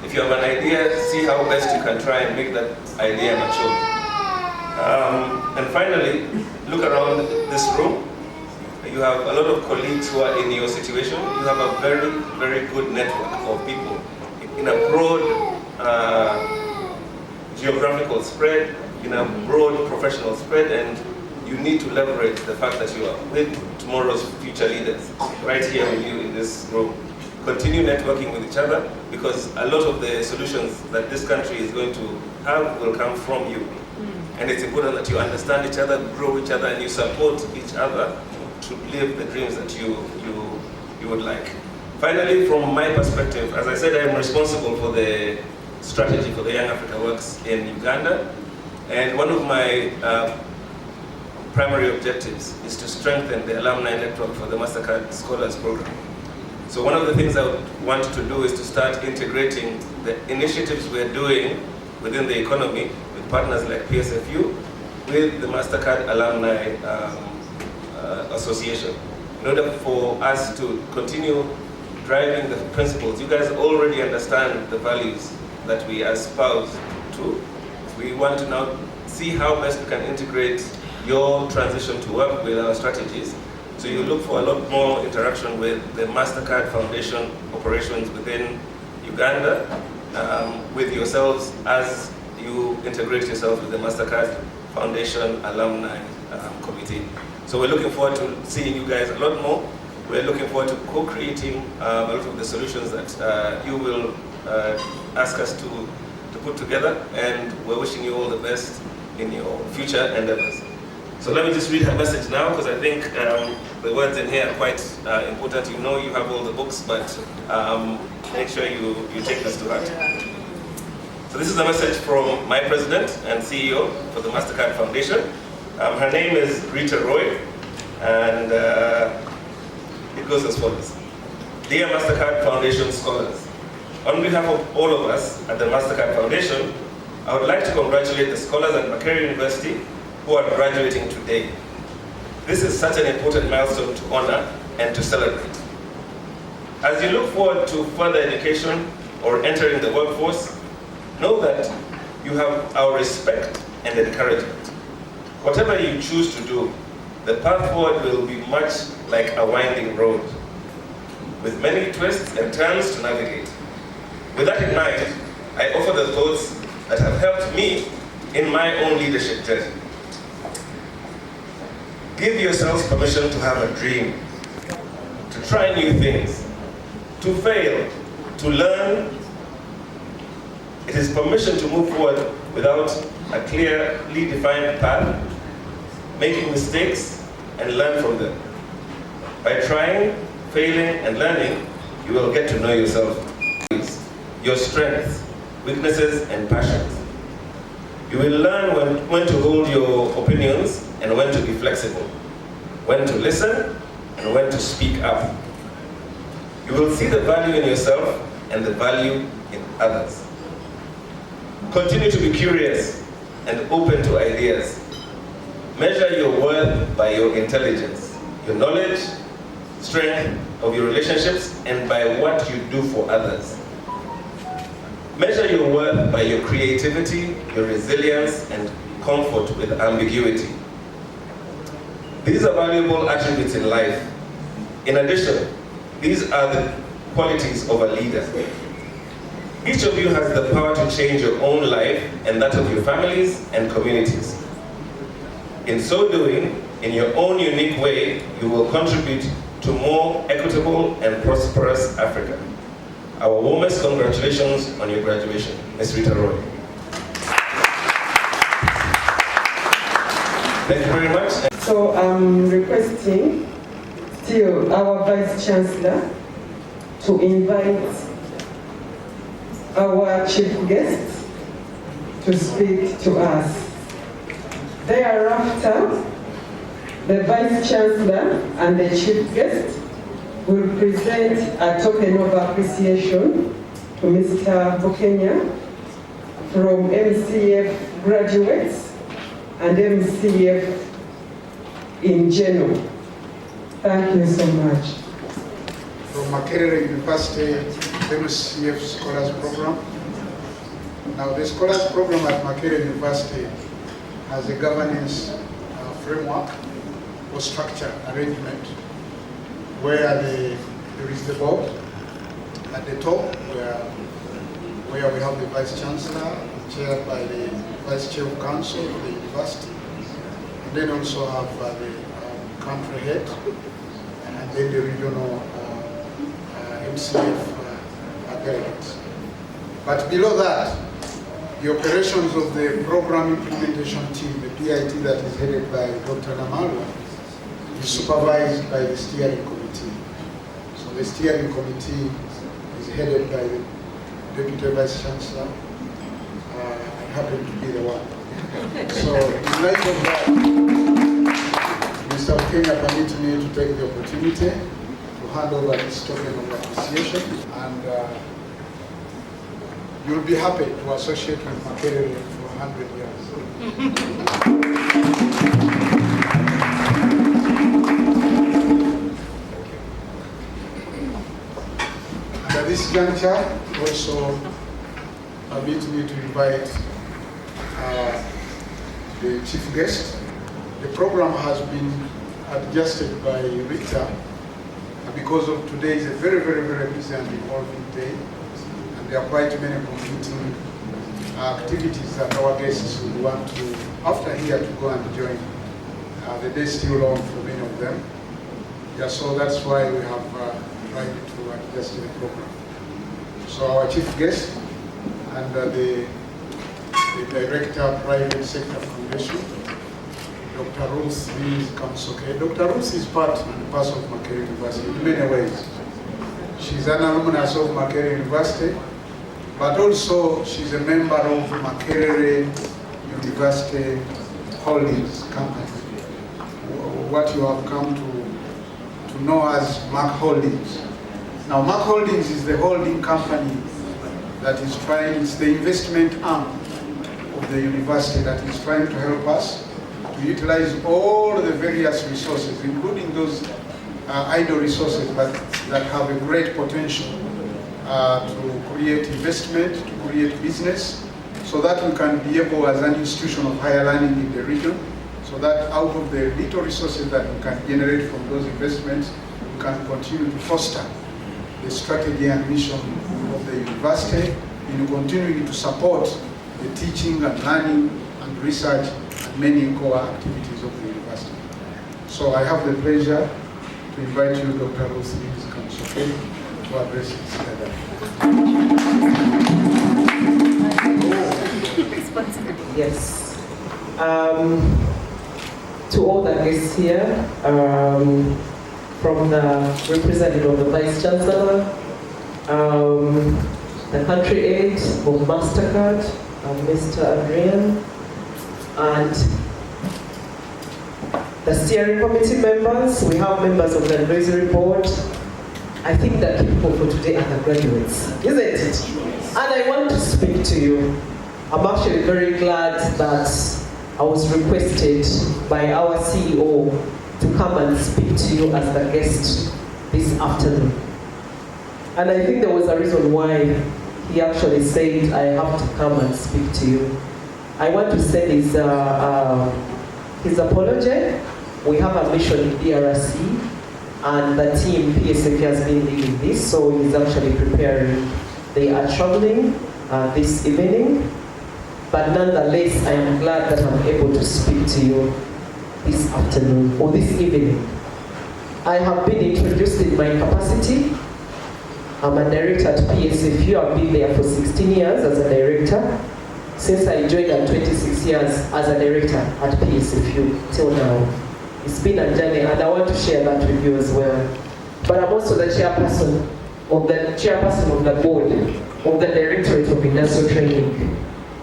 H: If you have an idea, see how best you can try and make that idea mature. And finally, look around this room. You have a lot of colleagues who are in your situation. You have a very, very good network of people in a broad geographical spread, in a broad professional spread, and you need to leverage the fact that you are with tomorrow's future leaders right here with you in this room. Continue networking with each other, because a lot of the solutions that this country is going to have will come from you. And it's important that you understand each other, grow each other, and you support each other to live the dreams that you would like. Finally, from my perspective, as I said, I am responsible for the strategy for the Young Africa Works in Uganda. And one of my primary objectives is to strengthen the alumni network for the Mastercard Scholars Program. So one of the things I would want to do is to start integrating the initiatives we're doing within the economy with partners like PSFU with the Mastercard Alumni Association, in order for us to continue driving the principles. You guys already understand the values that we espouse to. We want to now see how best we can integrate your transition to work with our strategies. So you look for a lot more interaction with the Mastercard Foundation operations within Uganda, with yourselves as you integrate yourself with the Mastercard Foundation Alumni Committee. So we're looking forward to seeing you guys a lot more. We're looking forward to co-creating a lot of the solutions that you will ask us to put together, and we're wishing you all the best in your future endeavors. So let me just read her message now, because I think the words in here are quite important. You know you have all the books, but make sure you take this to heart. So this is a message from my president and CEO for the Mastercard Foundation. Her name is Rita Roy, and it goes as follows. Dear Mastercard Foundation Scholars, on behalf of all of us at the Mastercard Foundation, I would like to congratulate the scholars at Makerere University who are graduating today. This is such an important milestone to honor and to celebrate. As you look forward to further education or entering the workforce, know that you have our respect and encouragement. Whatever you choose to do, the path forward will be much like a winding road, with many twists and turns to navigate. With that in mind, I offer the thoughts that have helped me in my own leadership journey. Give yourselves permission to have a dream, to try new things, to fail, to learn. It is permission to move forward without a clearly defined path, making mistakes and learn from them. By trying, failing, and learning, you will get to know yourself, your strengths, weaknesses, and passions. You will learn when to hold your opinions and when to be flexible, when to listen and when to speak up. You will see the value in yourself and the value in others. Continue to be curious and open to ideas. Measure your worth by your intelligence, your knowledge, strength of your relationships, and by what you do for others. Measure your worth by your creativity, your resilience, and comfort with ambiguity. These are valuable attributes in life. In addition, these are the qualities of a leader. Each of you has the power to change your own life and that of your families and communities. In so doing, in your own unique way, you will contribute to more equitable and prosperous Africa. Our warmest congratulations on your graduation, Ms. Rita Roy. Thank you very much.
A: So I'm requesting still our Vice Chancellor to invite our chief guest to speak to us. Thereafter, the Vice Chancellor and the chief guest will present a token of appreciation to Mr. Bukenya from MCF graduates and MCF in general. Thank you so much.
G: From Makerere University MCF Scholars Program. Now the Scholars Program at Makerere University has a governance framework or structure arrangement where there is the board at the top where we have the Vice Chancellor chaired by the Vice Chair of Council of the university, and then also have the country head and then the regional MCF delegates. But below that, the operations of the program implementation team, the PIT that is headed by Dr. Namalwa, is supervised by the steering committee. So the steering committee is headed by the Deputy Vice Chancellor. I happen to be the one. So in light of that, Mr. Kenya permitted me to take the opportunity to hand over this token of appreciation, and you'll be happy to associate with Makerere for 100 years. And at this juncture, also permit me to invite the chief guest. The program has been adjusted by Rita because of today is a very, very, very busy and involving day. There are quite many competing activities that our guests would want to, after here, to go and join. The day is still long for many of them. Yeah, so that's why we have tried to adjust the program. So our chief guest and the Director, Private Sector Foundation, Dr. Ruth Kamsoke. Dr. Ruth is part and parcel of Makerere University in many ways. She's an alumnus of Makerere University, but also she's a member of Makerere University Holdings Company, what you have come to know as Mac Holdings. Now Mac Holdings is the holding company that is trying, it's the investment arm of the university that is trying to help us to utilize all the various resources, including those idle resources, but that have a great potential to create investment, to create business, so that we can be able as an institution of higher learning in the region, so that out of the little resources that we can generate from those investments, we can continue to foster the strategy and mission of the university in continuing to support the teaching and learning and research and many core activities of the university. So I have the pleasure to invite you, Dr. Ruth Kamsoke, to address this gathering.
A: Yes. To all the guests here, from the representative of the Vice Chancellor, the country aide of Mastercard, Mr. Adrian, and the steering committee members. We have members of the advisory board. I think the key people for today are the graduates, isn't it? And I want to speak to you. I'm actually very glad that I was requested by our CEO to come and speak to you as the guest this afternoon. And I think there was a reason why he actually said I have to come and speak to you. I want to send his apology. We have a mission in DRC, and the team PSF has been leading this, so he's actually preparing. They are traveling this evening. But nonetheless, I am glad that I'm able to speak to you this afternoon or this evening. I have been introduced in my capacity. I'm a director at PSFU. I've been there for 16 years as a director. Since I joined at 26 years as a director at PSFU till now. It's been a journey, and I want to share that with you as well. But I'm also the chairperson of the board of the Directorate of Industrial Training,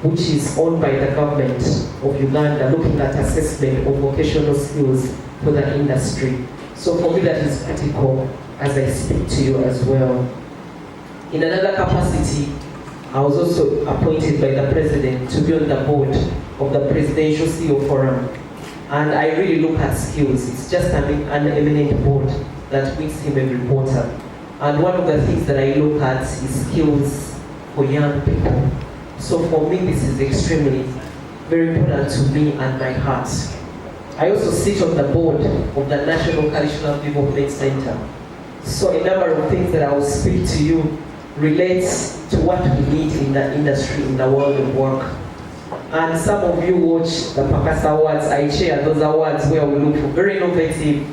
A: which is owned by the government of Uganda, looking at assessment of vocational skills for the industry. So for me, that is critical as I speak to you as well. In another capacity, I was also appointed by the president to be on the board of the Presidential CEO Forum. And I really look at skills. It's just an eminent board that meets him every quarter. And one of the things that I look at is skills for young people. So for me, this is extremely very important to me and my heart. I also sit on the board of the National Cultural Development Center. So a number of things that I will speak to you relates to what we need in the industry, in the world of work. And some of you watch the Pakasa Awards. I share those awards where we look for very innovative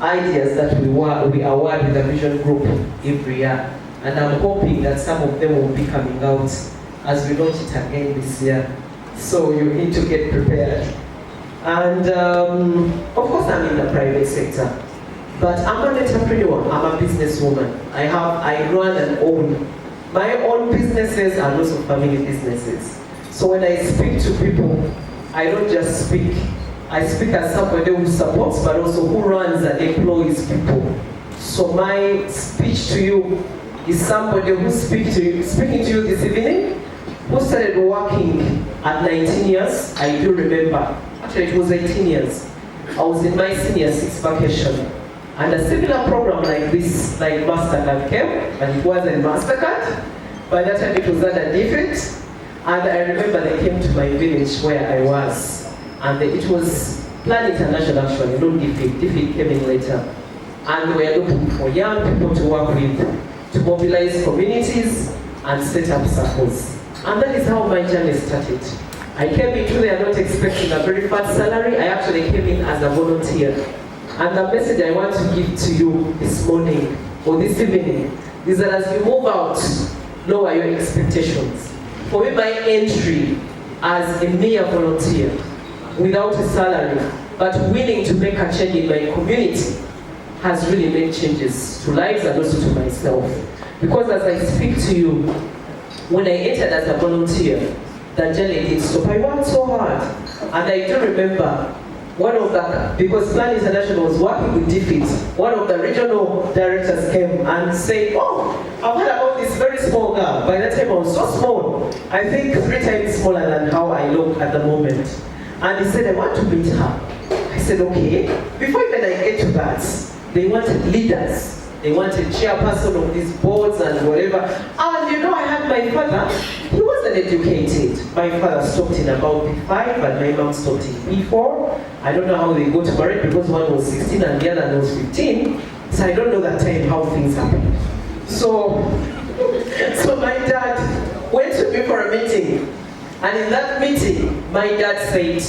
A: ideas that we award with the Vision Group every year. And I'm hoping that some of them will be coming out as we launch it again this year. So you need to get prepared. And of course I'm in the private sector, but I'm an entrepreneur, I'm a businesswoman. I run and own my own businesses and also family businesses. So when I speak to people, I don't just speak. I speak as somebody who supports, but also who runs and employs people. So my speech to you is somebody who's speaking to you this evening, who started working at 19 years. I do remember, actually it was 18 years. I was in my senior 6 vacation. And a similar program like this, like Mastercard came, and it wasn't Mastercard. By that time it was under different. And I remember they came to my village where I was. And it was Plan International actually, not Defeat. Defeat came in later. And we were looking for young people to work with, to mobilize communities and set up circles. And that is how my journey started. I came into there not expecting a very fast salary. I actually came in as a volunteer. And the message I want to give to you this morning or this evening is that as you move out, lower your expectations. For me, my entry as a mere volunteer, without a salary, but willing to make a change in my community, has really made changes to lives and also to myself. Because as I speak to you, when I entered as a volunteer, the journey didn't stop. I worked so hard. And I do remember because Plan International was working with Defeat, one of the regional directors came and said, oh, I've heard about this very small girl. By that time I was so small. I think 3 times smaller than how I look at the moment. And he said, I want to meet her. I said, okay. Before even I get to that, they wanted leaders. They wanted chairperson of these boards and whatever. And you know, I had my father, he wasn't educated. My father stopped in about B5 and my mom stopped in B4. I don't know how they got married because one was 16 and the other was 15. So I don't know that time how things happened. So my dad went to me for a meeting. And in that meeting, my dad said,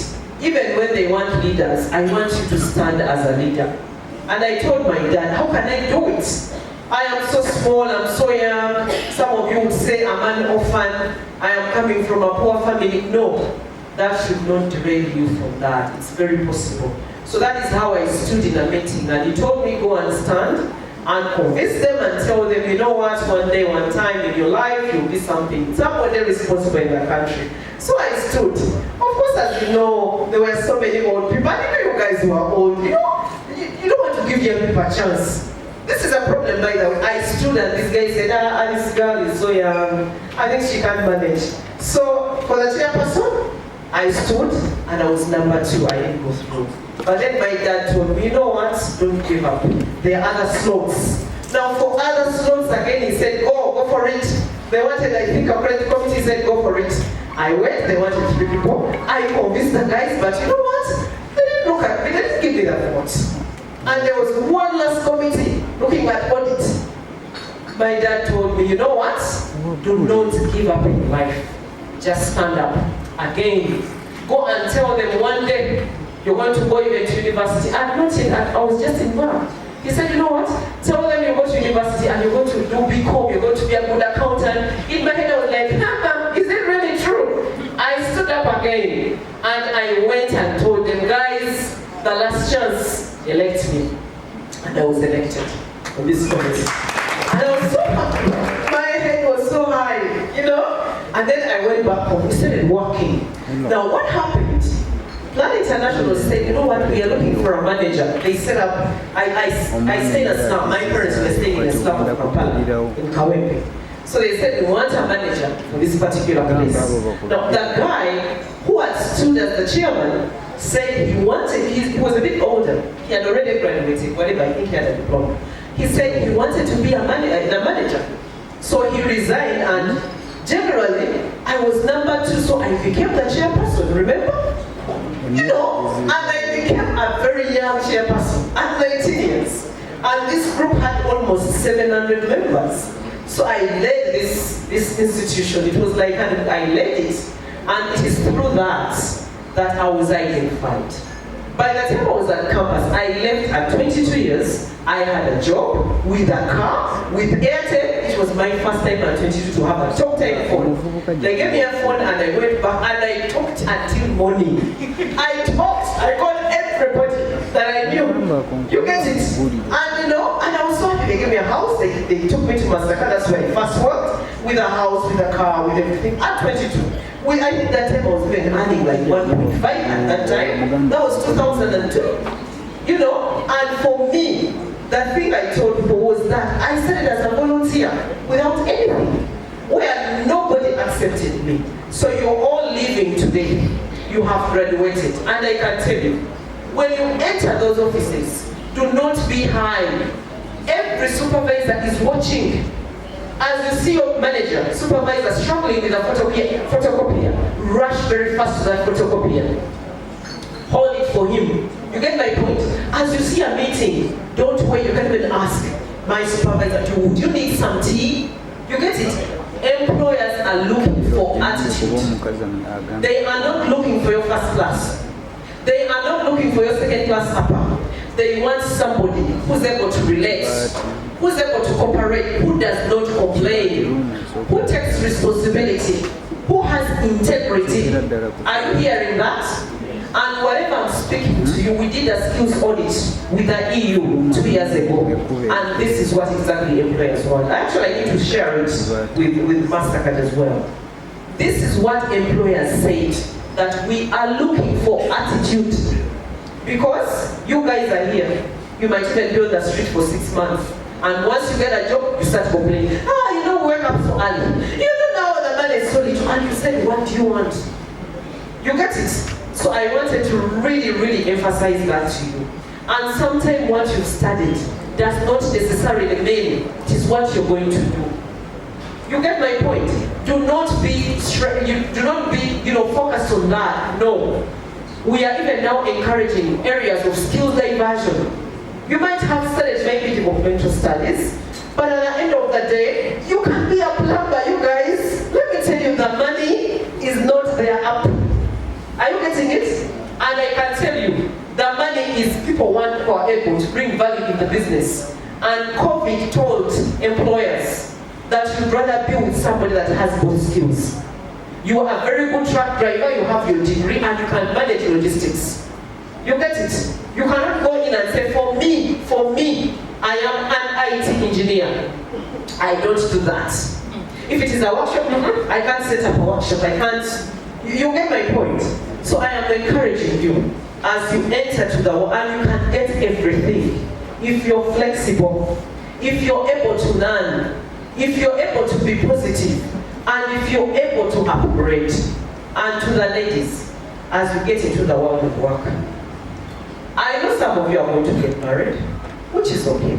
A: even when they want leaders, I want you to stand as a leader. And I told my dad, how can I do it? I am so small, I'm so young. Some of you would say I'm an orphan. I am coming from a poor family. No, that should not derail you from that. It's very possible. So that is how I stood in a meeting. And he told me, go and stand and convince them and tell them, you know what, one day, one time in your life, you'll be somebody responsible in the country. So I stood. Of course, as you know, there were so many old people. And you guys who are old, you don't want to give young people a chance. This is a problem, by the way. I stood and this guy said, this girl is so young. I think she can't manage. So for the chairperson, I stood and I was number 2. I didn't go through. But then my dad told me, you know what? Don't give up. There are other slots. Now for other slots, again, he said, go for it. They wanted, I think, a credit committee said, go for it. I went, they wanted 3 people. I convinced the guys, but you know what? They didn't look at me, they didn't give me the vote. And there was one last committee looking at audit. My dad told me, you know what? Do not give up in life. Just stand up. Again, go and tell them one day you're going to go even to university. I was just in Ghana. He said, you know what? Tell them you go to university and you're going to do BCom, you're going to be a good accountant. In my head I was like, is it really true? I stood up again and I went and told them, guys, the last chance, elect me. And I was elected on this committee. And I was so happy. My head was so high, And then I went back home. We started working. Now what happened? Plan International said, you know what, we are looking for a manager. They set up, I stayed in a slum. My parents were staying in a slum of Kampala, in Kawempe. So they said, we want a manager for this particular place. Now, the guy who had stood as the chairman said he was a bit older. He had already graduated, whatever, I think he had a diploma. He said he wanted to be a manager. So he resigned, and generally, I was number 2, so I became the chairperson, remember? And I became a very young chairperson at 19 years. And this group had almost 700 members. So I led this institution. It was like I led it. And it is through that I was identified. By the time I was at campus, I left at 22 years. I had a job with a car, with Airtel. It was my first time at 22 to have a talk-time phone. They gave me a phone and I went back and I talked until morning. I called everybody that I knew. You get it? And and I was so happy. They gave me a house. They took me to Mastercard. That's where I first worked, with a house, with a car, with everything. At 22. I think that time I was earning like 1.5 at that time. That was 2002. And for me, the thing I told people was that I started as a volunteer without anything, where nobody accepted me. So you're all leaving today. You have graduated. And I can tell you, when you enter those offices, do not be high. Every supervisor is watching. As you see your manager, supervisor struggling with a photocopier, rush very fast to that photocopier. Hold it for him. You get my point? As you see a meeting, don't wait. You can even ask my supervisor, do you need some tea? You get it? Employers are looking for attitude. They are not looking for your first class. They are not looking for your second class upper. They want somebody who's able to relate, who's able to cooperate, who does not complain, who takes responsibility, who has integrity. Are you hearing that? And whatever I'm speaking to you, we did a skills audit with the EU 2 years ago. And this is what exactly employers want. Actually, I need to share it with Mastercard as well. This is what employers said, that we are looking for attitude. Because you guys are here, you might even build the street for 6 months. And once you get a job, you start complaining. We wake up so early. Now the money is so little. And you said, what do you want? You get it? So I wanted to really, really emphasize that to you. And sometimes what you've studied does not necessarily mean it is what you're going to do. You get my point? Do not be focused on that. No. We are even now encouraging areas of skill diversion. You might have studied maybe developmental studies, but at the end of the day, you can be a plumber, you guys. Let me tell you, the money
I: getting it? And I can tell you, the money is people who are able to bring value in the business. And COVID told employers that you'd rather be with somebody that has both skills. You are a very good truck driver, you have your degree, and you can manage logistics. You get it? You cannot go in and say, for me, I am an IT engineer. I don't do that. If it is a workshop, I can't set up a workshop. I can't. You get my point. So I am encouraging you as you enter to the world, and you can get everything. If you're flexible, if you're able to learn, if you're able to be positive, and if you're able to upgrade. And to the ladies, as you get into the world of work, I know some of you are going to get married, which is okay.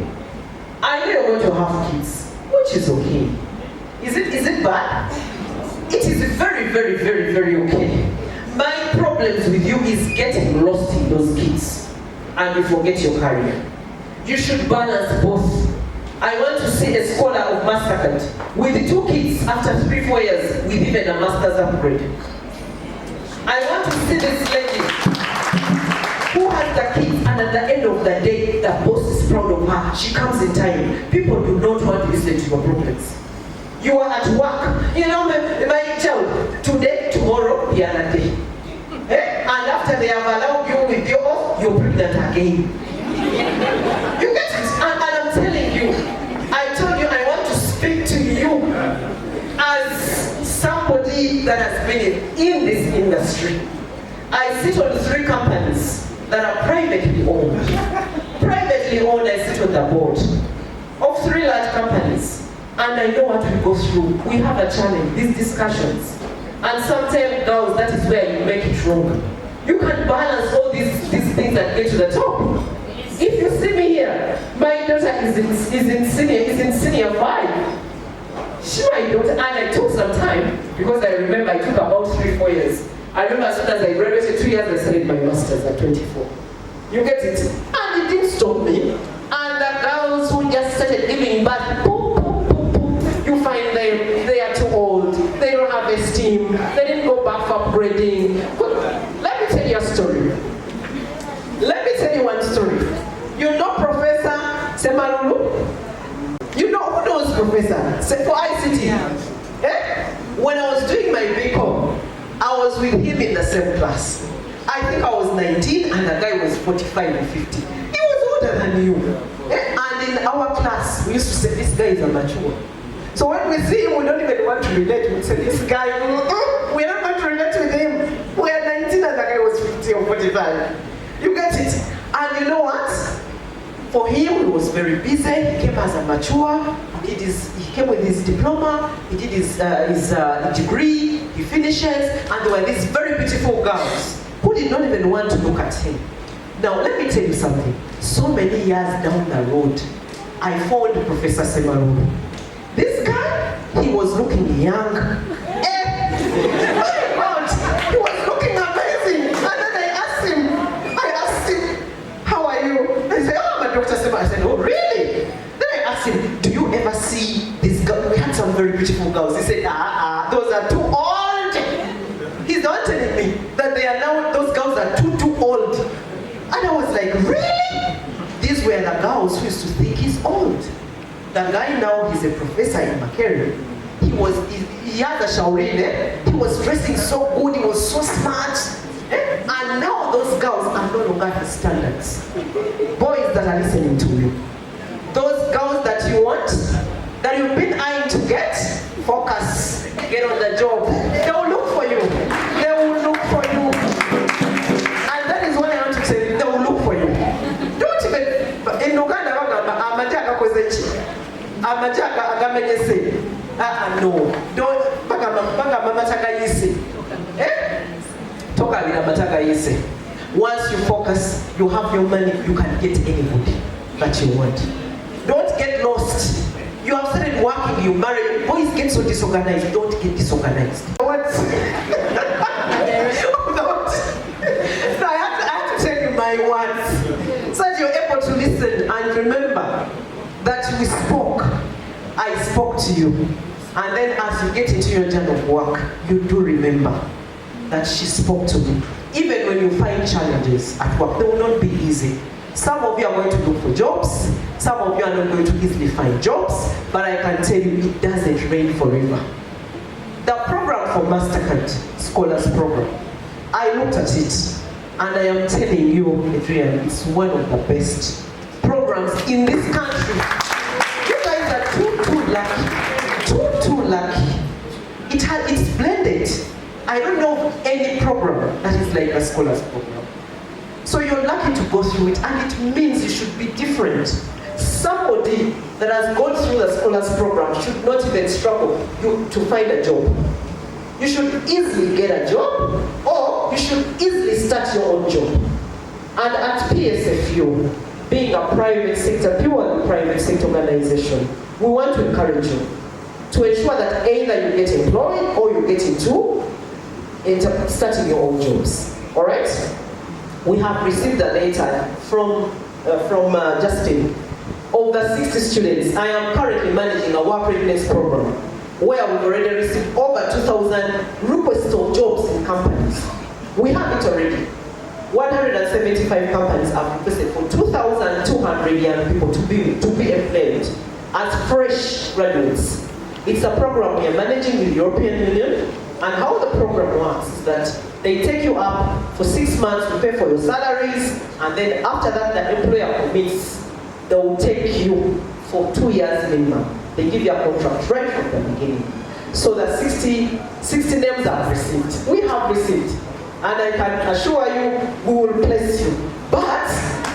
I: I know you're going to have kids, which is okay. Is it bad? It is very, very, very, very okay. My problems with you is getting lost in those kids and you forget your career. You should balance both. I want to see a scholar of Mastercard with 2 kids after 3-4 years with even a master's upgrade. I want to see this lady who has the kids, and at the end of the day, the boss is proud of her. She comes in time. People do not want to listen to your problems. You are at work. You know, my child, today, tomorrow, the other day. And after they have allowed you with your off, you're pregnant again. You get it? And I'm telling you, I told you I want to speak to you as somebody that has been in this industry. I sit on 3 companies that are privately owned. Privately owned, I sit on the board of 3 large companies. And I know what we go through. We have a challenge, these discussions. And sometimes, girls, that is where you make it wrong. You can balance all these things that get to the top. If you see me here, my daughter is in senior 5. She my daughter, and I took some time, because I remember I took about 3-4 years. I remember as soon as I graduated 2 years, I started my master's at 24. You get it? And it didn't stop me. And the girls who just started giving birth, you find them, they are too old, they don't have esteem, they didn't go back for upgrading. Let me tell you a story. Let me tell you one story. You know Professor Semalulu? You know, who knows Professor? For ICT. Eh? When I was doing my BCom, I was with him in the same class. I think I was 19 and the guy was 45 or 50. He was older than you. Eh? And in our class, we used to say, this guy is a mature. So when we see him, we don't even want to relate. We say, this guy, we're not going to relate with him. We are 19 and the guy was 50 or 45. You get it? And you know what? For him, he was very busy. He came as a mature. He came with his diploma. He did his degree. He finishes. And there were these very beautiful girls who did not even want to look at him. Now, let me tell you something. So many years down the road, I found Professor Semalulu. This guy, he was looking young. He was looking amazing. And then I asked him, how are you? And he said, oh, I'm a Dr. Sema. I said, oh, really? Then I asked him, do you ever see this girl? We had some very beautiful girls. He said, those are too old. He's not telling me that they are now, those girls are too old. And I was like, really? These were the girls who used to think he's old. The guy now, he's a professor in Makerere. He had a shaurine. He was dressing so good, he was so smart. And now those girls are no longer his standards. Boys that are listening to you. Those girls that you want, that you've been eyeing to get, focus, get on the job. They will look for you. They will look for you. And that is what I want to tell you, they will look for you. Don't even, in Uganda, no. Don't once you focus, you have your money, you can get anybody that you want. Don't get lost. You have started working, you married. Boys get so disorganized. Don't get disorganized. What? No, I have to tell you my words. So that you're able to listen and remember that we spoke. I spoke to you. And then as you get into your journey of work, you do remember that she spoke to me. even when you find challenges at work, they will not be easy. Some of you are going to look for jobs, some of you are not going to easily find jobs, but I can tell you it doesn't rain forever. The program for Mastercard Scholars Program, I looked at it, and I am telling you, Adrian, it's one of the best programs in this country. You guys are too lucky. It's blended. I don't know of any program that is like a Scholars Program. So you're lucky to go through it, and it means you should be different. Somebody that has gone through the Scholars Program should not even struggle to find a job. You should easily get a job, or you should easily start your own job. And at PSFU, being a private sector, purely private sector organization, we want to encourage you to ensure that either you get employed or you get into starting your own jobs. All right? We have received a letter from Justin. Over 60 students. I am currently managing a work readiness program where we've already received over 2,000 requests of jobs in companies. We have it already. 175 companies have requested for 2,200 young people to be employed as fresh graduates. It's a program we are managing with the European Union, and how the program works is that they take you up for 6 months to pay for your salaries, and then after that the employer commits. They will take you for 2 years minimum. They give you a contract right from the beginning. So that 60 names are received. We have received. And I can assure you, we will place you. But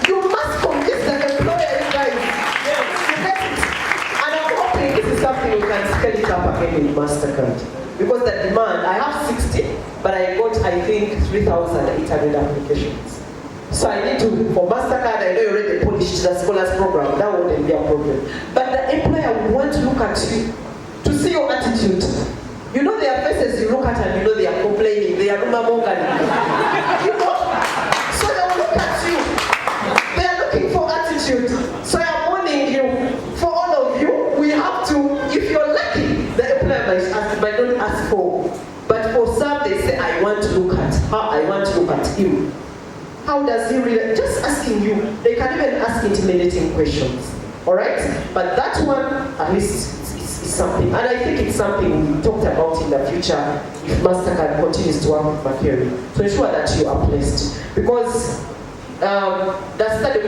I: you must convince the employer, you guys. Yes. You get it. And I'm hoping this is something we can scale it up again with Mastercard. Because the demand, I have 60, but I got, I think, 3,800 applications. So I need to, for Mastercard, I know you already polished the Scholars Program, that wouldn't be a problem. But the employer would want to look at you, to see your attitude. You know their faces you look at and you know they are complaining, they are rumamongan. You know? So they will look at you. They are looking for attitude. So I'm warning you, for all of you, we have to, if you're lucky, the employer might not ask for. But for some, they say, I want to look at him. How does he really? Just asking you. They can even ask intimidating questions. All right? But that one, at least, is something. And I think it's something we talked about in the future if Mastercard continues to work with Makerere to ensure that you are placed. Because we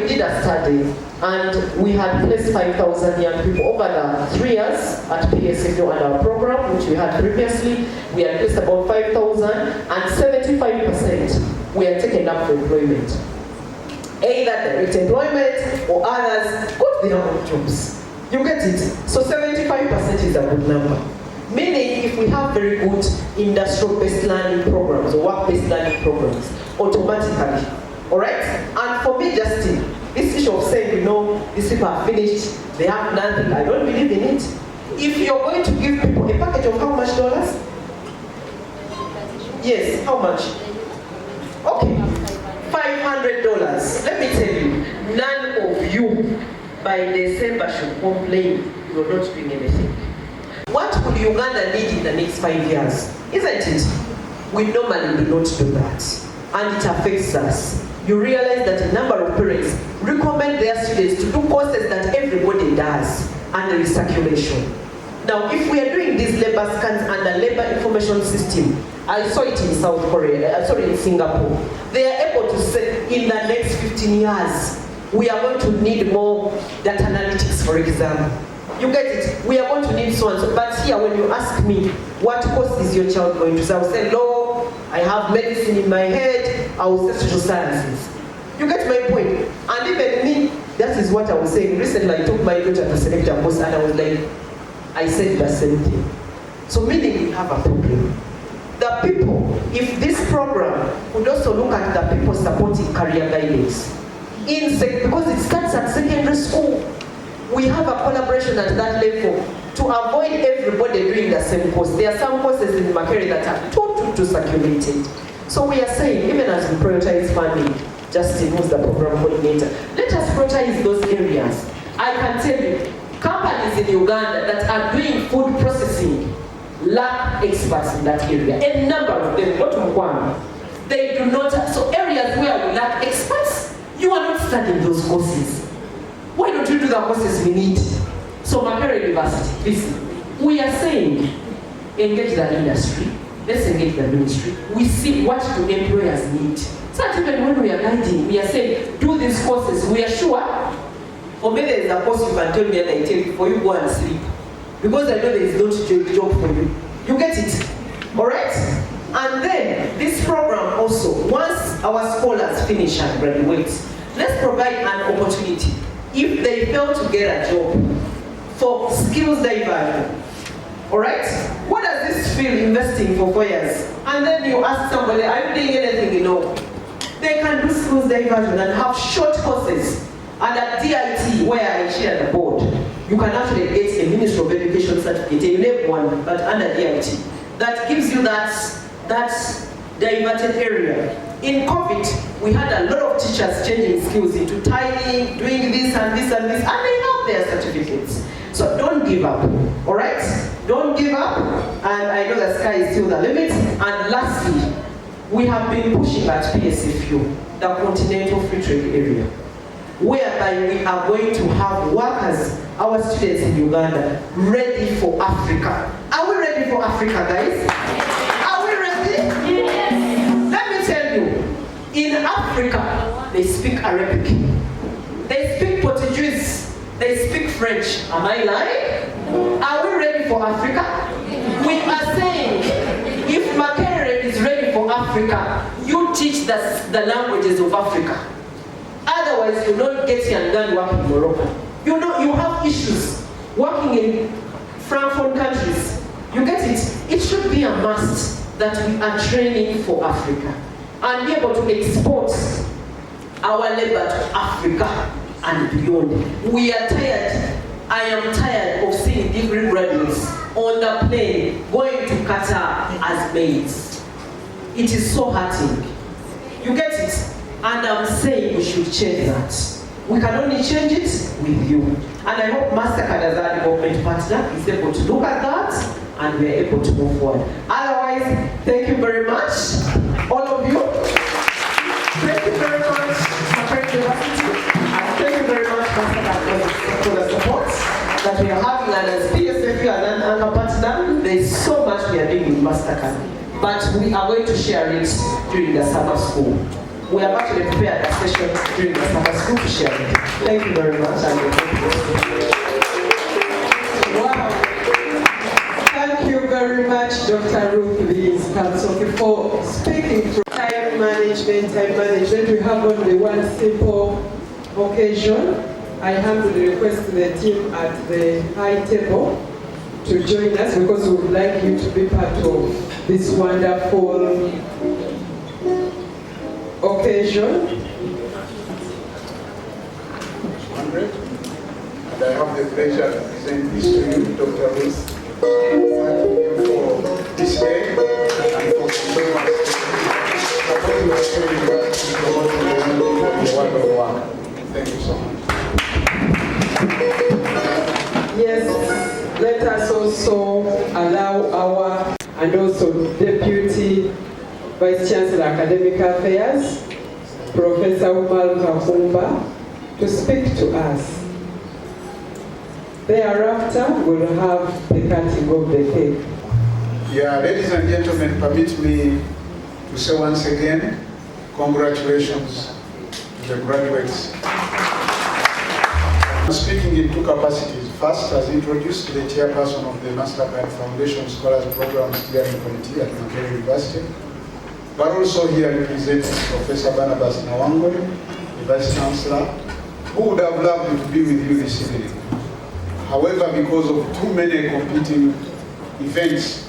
I: did a study, and we had placed 5,000 young people over the 3 years at PSFU and our program, which we had previously. We had placed about 5,000, and 75% were taken up for employment. Either direct employment or others got their own jobs. You get it? So 75% is a good number. Meaning if we have very good industrial-based learning programs or work-based learning programs, automatically. Alright? And for me, Justin, this issue of saying, you know, these people are finished, they have nothing, I don't believe in it. If you're going to give people a package of how much dollars? Yes, how much? Okay, $500. Let me tell you, none of you by December should complain you're not doing anything. What would Uganda need in the next 5 years? Isn't it? We normally do not do that. And it affects us. You realize that a number of parents recommend their students to do courses that everybody does, and there is circulation. Now, if we are doing these labor scans and the labor information system, I saw it in South Korea, I saw it in Singapore. They are able to say in the next 15 years, we are going to need more data analytics, for example. You get it? We are going to need so and so. But here, when you ask me, what course is your child going to say? I will say, no, I have medicine in my head, I will say social sciences. You get my point? And even me, that is what I was saying. Recently, I took my daughter to select a course, and I was like, I said the same thing. So meaning we have a problem. The people, if this program would also look at the people supporting career guidance, because it starts at secondary school, we have a collaboration at that level to avoid everybody doing the same course. There are some courses in Makerere that are too circulated. So we are saying, even as we prioritize funding, Justin, who's the program coordinator, let us prioritize those areas. I can tell you, companies in Uganda that are doing food processing lack experts in that area. A number of them, not one. They do not, so areas where we lack experts, you are not studying those courses. Why don't you do the courses we need? So Makerere University, listen, we are saying, engage the industry, let's engage the ministry. We see what do employers need. So that even when we are guiding, we are saying, do these courses, we are sure. For me, there is a course you can tell me and I tell you, for you go and sleep. Because I know there is no job for you. You get it? Alright? And then, this program also, once our scholars finish and graduate, let's provide an opportunity. If they fail to get a job, for skills diversion. Alright? What does this feel investing for 4 years? And then you ask somebody, are you doing anything you know? They can do skills diversion and have short courses. And at DIT, where I share the board, you can actually get a Ministry of Education certificate, you name one, but under DIT. That gives you that diverted area. In COVID, we had a lot of teachers changing skills into tiling, doing this and this and this, and they have their certificates. So don't give up, all right? Don't give up, and I know the sky is still the limit. And lastly, we have been pushing at PSFU, the Continental Free Trade Area, whereby we are going to have workers, our students in Uganda, ready for Africa. Are we ready for Africa, guys? Are we ready? Yes. Let me tell you, in Africa, they speak Arabic, they speak Portuguese, they speak French. Am I lying? Are we ready for Africa? We are saying, if Makerere is ready for Africa, you teach the languages of Africa. Otherwise, you don't get your done working in Morocco. You know, you have issues working in Francophone countries. You get it? It should be a must that we are training for Africa and be able to export our labor to Africa and beyond. We are tired. I am tired of seeing degree graduates on the plane going to Qatar as maids. It is so hurting. You get it? And I'm saying we should change that. We can only change it with you. And I hope Mastercard as our development partner is able to look at that and we're able to move forward. Otherwise, thank you very much, all of you. Thank you very much, Makerere University. And thank you very much, Mastercard, for the support that we are having. And as PSFU and our partner, there is so much we are doing with Mastercard. But we are going to share it during the summer school. We have actually prepared a session during the summer school to share it. Thank you very much.
A: Wow. Thank you very much, Dr. Ruth Louise Kamsoki, for speaking through time management. We have only one simple occasion. I humbly request the team at the high table to join us because we would like you to be part of this wonderful occasion.
G: And I have the pleasure to present this to you, Dr. Ruth. Thank you for this day and for so much supporting us to promote the wonderful work. Thank you so much.
A: Yes, let us also allow our and also Deputy Vice Chancellor Academic Affairs, Professor Umar Kakumba, to speak to us. Thereafter, we'll have the cutting of the cake.
G: Yeah, ladies and gentlemen, permit me to say once again, congratulations to the graduates. I'm speaking in two capacities. First, as introduced, the chairperson of the Mastercard Foundation Scholars Program Steering Committee at Makerere University, but also here representing Professor Barnabas Nawangwe, the Vice Chancellor, who would have loved to be with you this evening. However, because of too many competing events,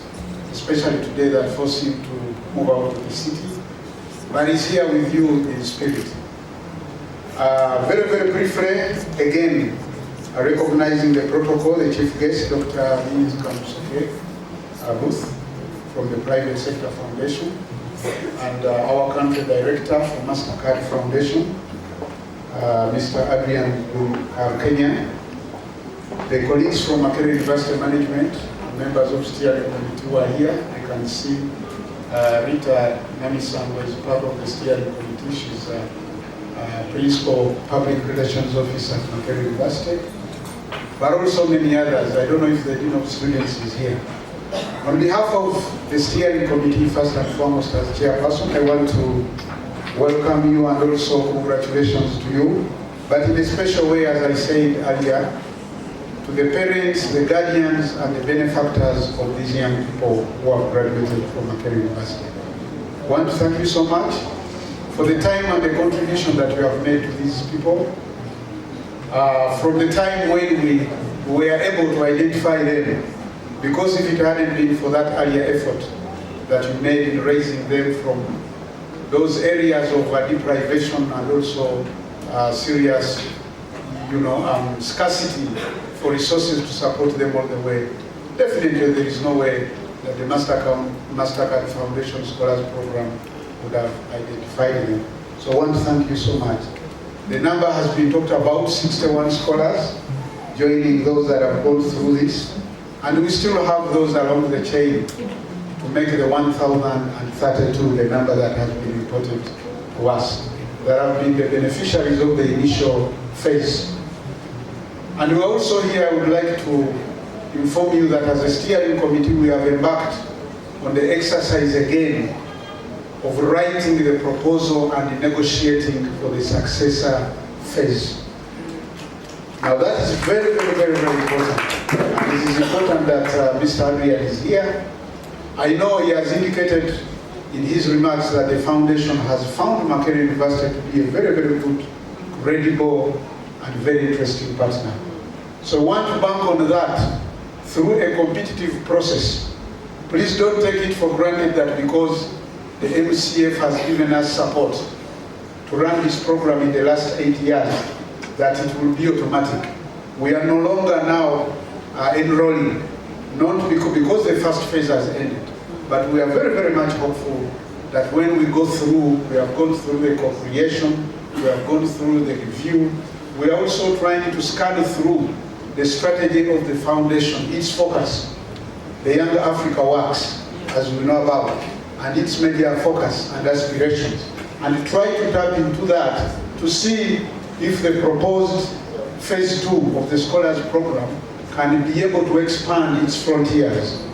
G: especially today, that forced him to move out of the city, but he's here with you in spirit. Very, very briefly, again, recognizing the protocol, the chief guest, Dr. Louise Kamsoki Ruth from the Private Sector Foundation, and our country director for Mastercard Foundation, Mr. Adrian Kenya, the colleagues from Makerere University Management, members of steering committee who are here, I can see Rita Namisango is part of the steering committee. She's Principal Public Relations Officer at Makerere University. But also many others. I don't know if the Dean of Students is here. On behalf of the steering committee, first and foremost as chairperson, I want to welcome you and also congratulations to you. But in a special way, as I said earlier, to the parents, the guardians, and the benefactors of these young people who have graduated from Makerere University. I want to thank you so much for the time and the contribution that you have made to these people. From the time when we were able to identify them, because if it hadn't been for that earlier effort that you made in raising them from those areas of deprivation and also serious, scarcity for resources to support them all the way, definitely there is no way that the Mastercard Foundation Scholars Program would have identified them. So I want to thank you so much. The number has been talked about, 61 scholars joining those that have gone through this. And we still have those along the chain to make the 1,032 the number that has been reported to us, that have been the beneficiaries of the initial phase. And we also here would like to inform you that as a steering committee, we have embarked on the exercise again of writing the proposal and negotiating for the successor phase. Now that is very, very, very, very important. And it is important that Mr. Adrian is here. I know he has indicated in his remarks that the foundation has found Makerere University to be a very, very good, credible, and very interesting partner. So I want to bank on that through a competitive process. Please don't take it for granted that because the MCF has given us support to run this program in the last 8 years, that it will be automatic. We are no longer now enrolling, not because the first phase has ended, but we are very, very much hopeful that when we go through, we have gone through the co-creation, we have gone through the review, we are also trying to scan through the strategy of the foundation, its focus, the Young Africa Works, as we know about, and its media focus and aspirations, and try to tap into that to see if the proposed phase 2 of the scholars program can be able to expand its frontiers,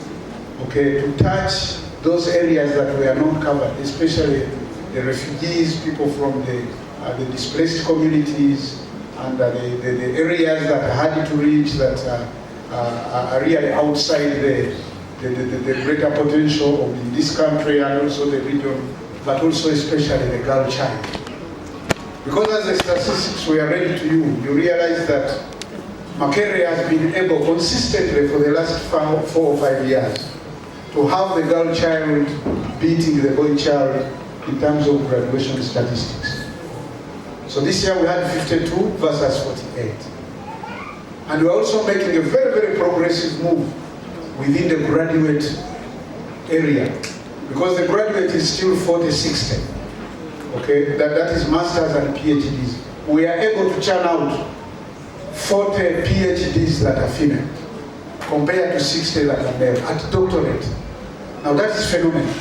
G: okay, to touch those areas that were not covered, especially the refugees, people from the displaced communities, and the areas that are hard to reach, that are really outside the greater potential of this country and also the region, but also especially the girl child. Because as the statistics were read to you, you realize that Makerere has been able consistently for the last 4 or 5 years to have the girl child beating the boy child in terms of graduation statistics. So this year we had 52 versus 48. And we're also making a very, very progressive move within the graduate area, because the graduate is still 40-60. Okay, that is masters and PhDs. We are able to churn out 40 PhDs that are female, compared to 60 that are male at doctorate. Now that is phenomenal.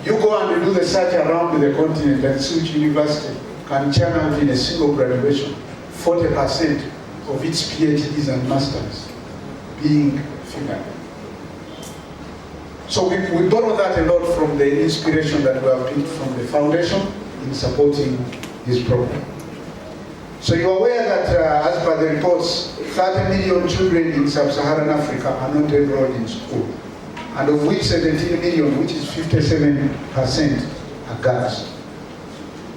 G: You go and do the search around the continent and see which university can churn out in a single graduation 40% of its PhDs and masters being female. So we borrow that a lot from the inspiration that we have picked from the foundation in supporting this program. So you're aware that as per the reports, 30 million children in sub-Saharan Africa are not enrolled in school, and of which 17 million, which is 57%, are girls.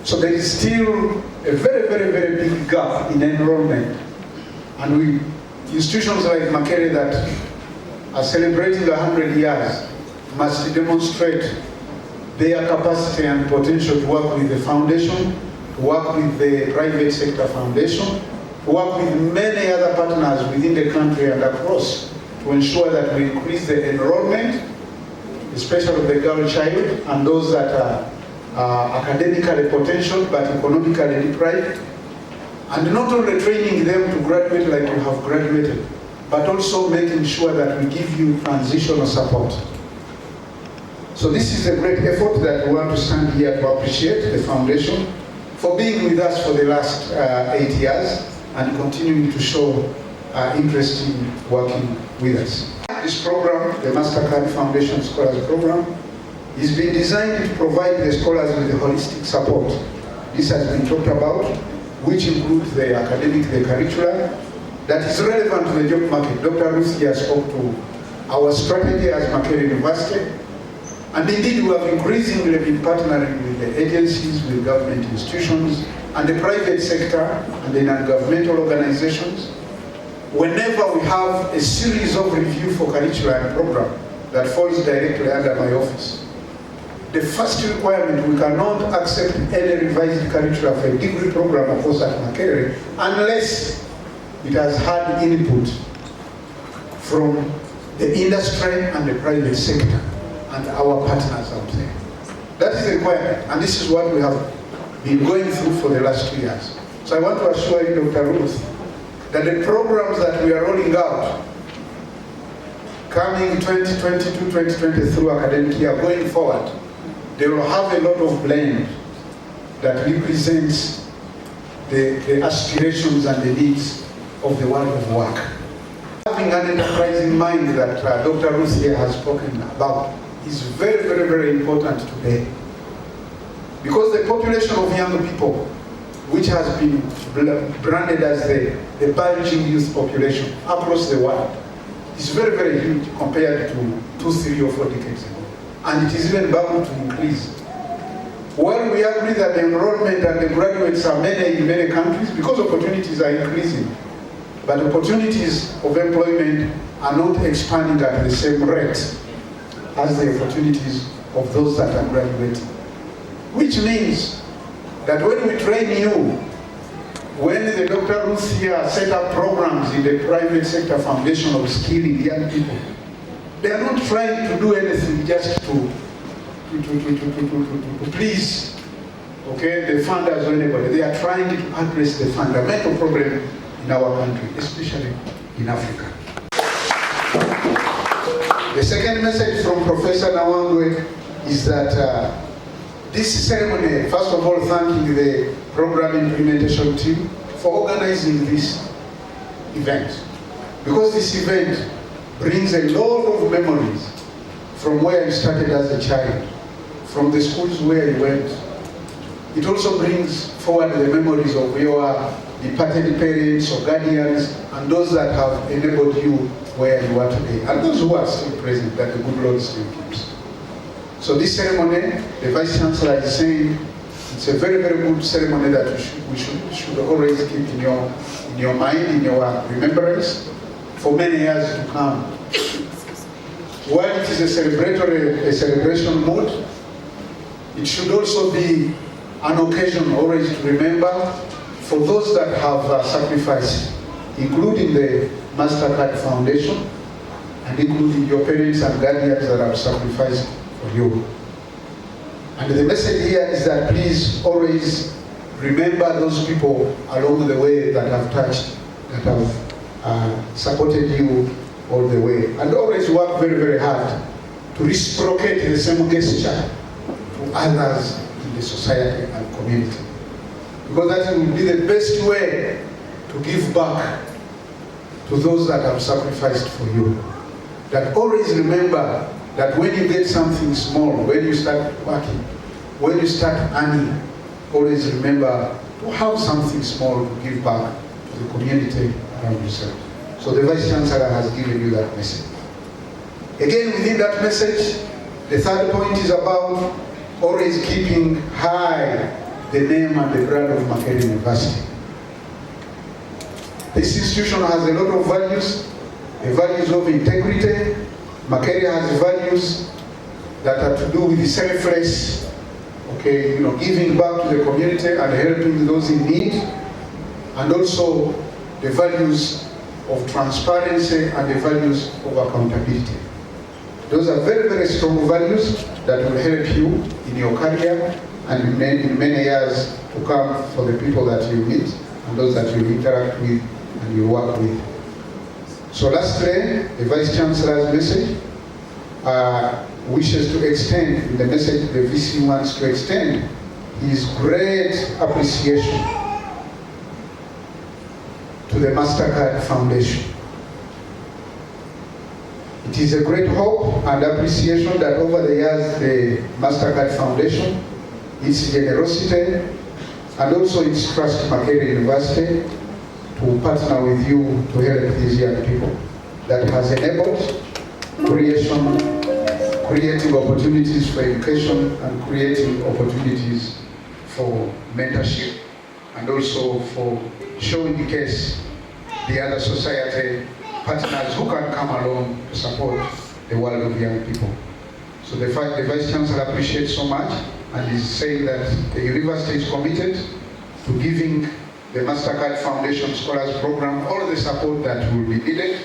G: So there is still a very, very, very big gap in enrollment. And institutions like Makerere that are celebrating 100 years must demonstrate their capacity and potential to work with the foundation, to work with the private sector foundation, to work with many other partners within the country and across to ensure that we increase the enrollment, especially of the girl child and those that are academically potential but economically deprived, and not only training them to graduate like you have graduated, but also making sure that we give you transitional support. So this is a great effort that we want to stand here to appreciate the foundation for being with us for the last 8 years and continuing to show interest in working with us. This program, the Mastercard Foundation Scholars Program, is being designed to provide the scholars with the holistic support. This has been talked about, which includes the academic, the curricula, that is relevant to the job market. Dr. Ruth here spoke to our strategy as Makerere University, and indeed we have increasingly been partnering with the agencies, with government institutions, and the private sector, and the non-governmental organizations. Whenever we have a series of review for curricula and program that falls directly under my office, the first requirement, we cannot accept any revised curricula for a degree program, of course, at Makerere, unless it has had input from the industry and the private sector and our partners out there. That is the requirement, and this is what we have been going through for the last 2 years. So I want to assure you, Dr. Ruth, that the programs that we are rolling out, coming 2022-2023 academic year, going forward, they will have a lot of blend that represents the aspirations and the needs of the world of work. Having an enterprising mind that Dr. Ruth here has spoken about is very, very, very important today. Because the population of young people, which has been branded as the bulging youth population across the world, is very, very huge compared to 2, 3, or 4 decades ago. And it is even bound to increase. While we agree that the enrollment and the graduates are many in many countries because opportunities are increasing, but opportunities of employment are not expanding at the same rate as the opportunities of those that are graduating. Which means that when we train you, when the Dr. Ruth here set up programs in the private sector foundation of skilling young people, they are not trying to do anything just to please, okay, the funders or anybody. They are trying to address the fundamental problem in our country, especially in Africa. The second message from Professor Nawangwe is that this ceremony, first of all, thanking the program implementation team for organizing this event. Because this event brings a lot of memories from where you started as a child, from the schools where you went. It also brings forward the memories of your departed parents or guardians and those that have enabled you where you are today, and those who are still present, that the good Lord still keeps. So this ceremony, the Vice Chancellor is saying, it's a very, very good ceremony that we should always keep in your mind, in your remembrance, for many years to come. While it is a celebration mood, it should also be an occasion always to remember for those that have sacrificed, including the Mastercard Foundation, and including your parents and guardians that have sacrificed for you. And the message here is that please always remember those people along the way that have touched, that have supported you all the way. And always work very, very hard to reciprocate the same gesture to others in the society and community. Because that will be the best way to give back to those that have sacrificed for you. That always remember that when you get something small, when you start working, when you start earning, always remember to have something small to give back to the community around yourself. So the Vice Chancellor has given you that message. Again, within that message, the third point is about always keeping high the name and the brand of Makerere University. This institution has a lot of values, the values of integrity. Makerere has values that are to do with the selfless, okay, giving back to the community and helping those in need, and also the values of transparency and the values of accountability. Those are very, very strong values that will help you in your career and in many years to come for the people that you meet and those that you interact with and you work with. So lastly, the Vice Chancellor's message. wishes to extend, the message the VC wants to extend, his great appreciation to the Mastercard Foundation. It is a great hope and appreciation that over the years the Mastercard Foundation, its generosity, and also its trust to Makerere University to partner with you to help these young people, that has enabled creating opportunities for education and creating opportunities for mentorship, and also for showing the case the other society partners who can come along to support the world of young people. So the Vice Chancellor appreciates so much and is saying that the university is committed to giving the Mastercard Foundation Scholars Program all the support that will be needed,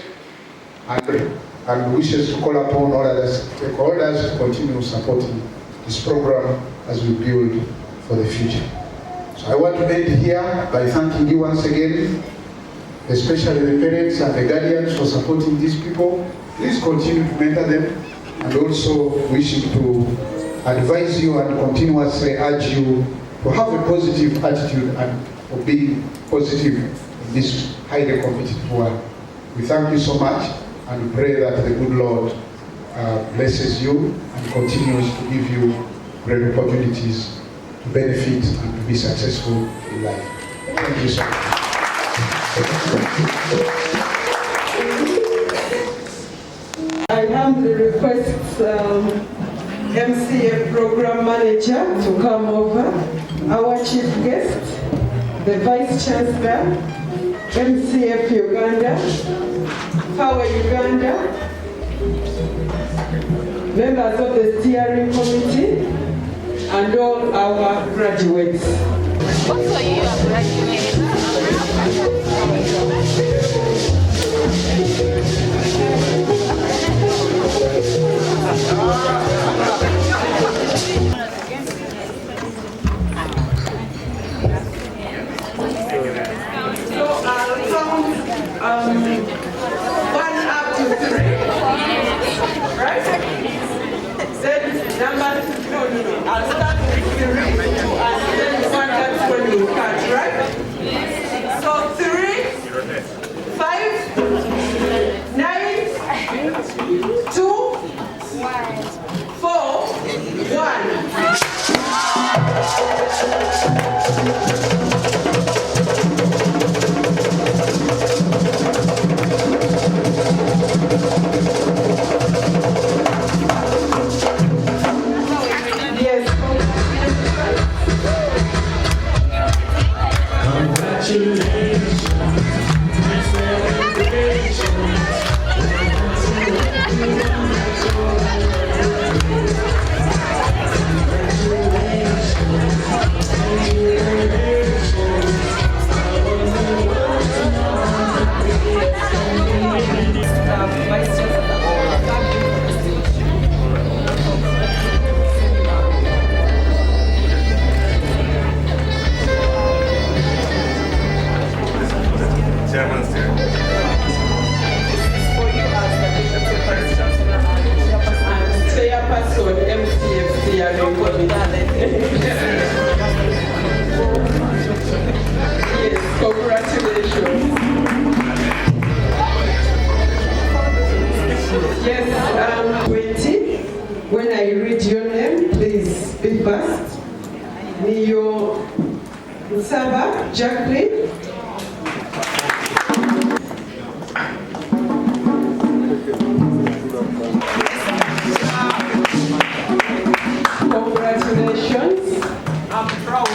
G: and wishes to call upon all other stakeholders to continue supporting this program as we build for the future. So I want to end here by thanking you once again, especially the parents and the guardians for supporting these people. Please continue to mentor them, and also wishing to advise you and continuously urge you to have a positive attitude and for being positive in this highly competitive world. We thank you so much, and we pray that the good Lord blesses you and continues to give you great opportunities to benefit and to be successful in life. Thank you so much.
A: I humbly request MCF Program Manager to come over, our Chief Guest, the Vice Chancellor, MCF Uganda, Power Uganda, members of the steering committee, and all our graduates.
F: Also, you are graduates.
A: So I'll count 1 up to 3, right? Then number 2, no. I'll start with 3, 2, and then 1, that's when you count, right? So 3, 5, 9, 2, 4, 1. Yes.
B: Chairman's here.
A: Chairperson, MCFC, and yes, congratulations. Yes, 20. When I read your name, please be fast. Niyo Nsaba Jacqueline. Congratulations.
I: I'm proud.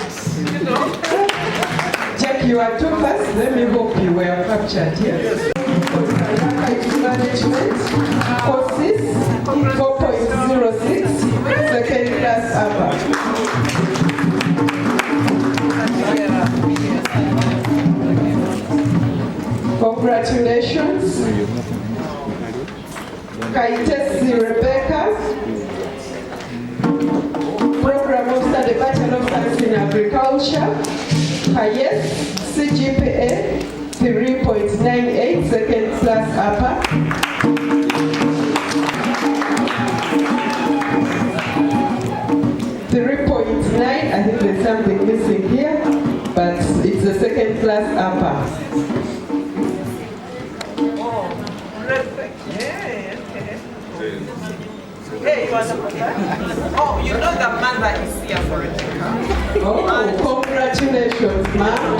A: Jack, you are too fast. Let me hope you were captured here. Yes. Management, courses, 4.06, second class upper. Congratulations. Kaitesi Rebecca, Program Officer, the Bachelor of Science in Agriculture. Yes, CGPA 3.98, second class upper.
J: Hey, you are the mother? Oh, you know the mother is here for a drink.
A: Oh, congratulations, ma'am.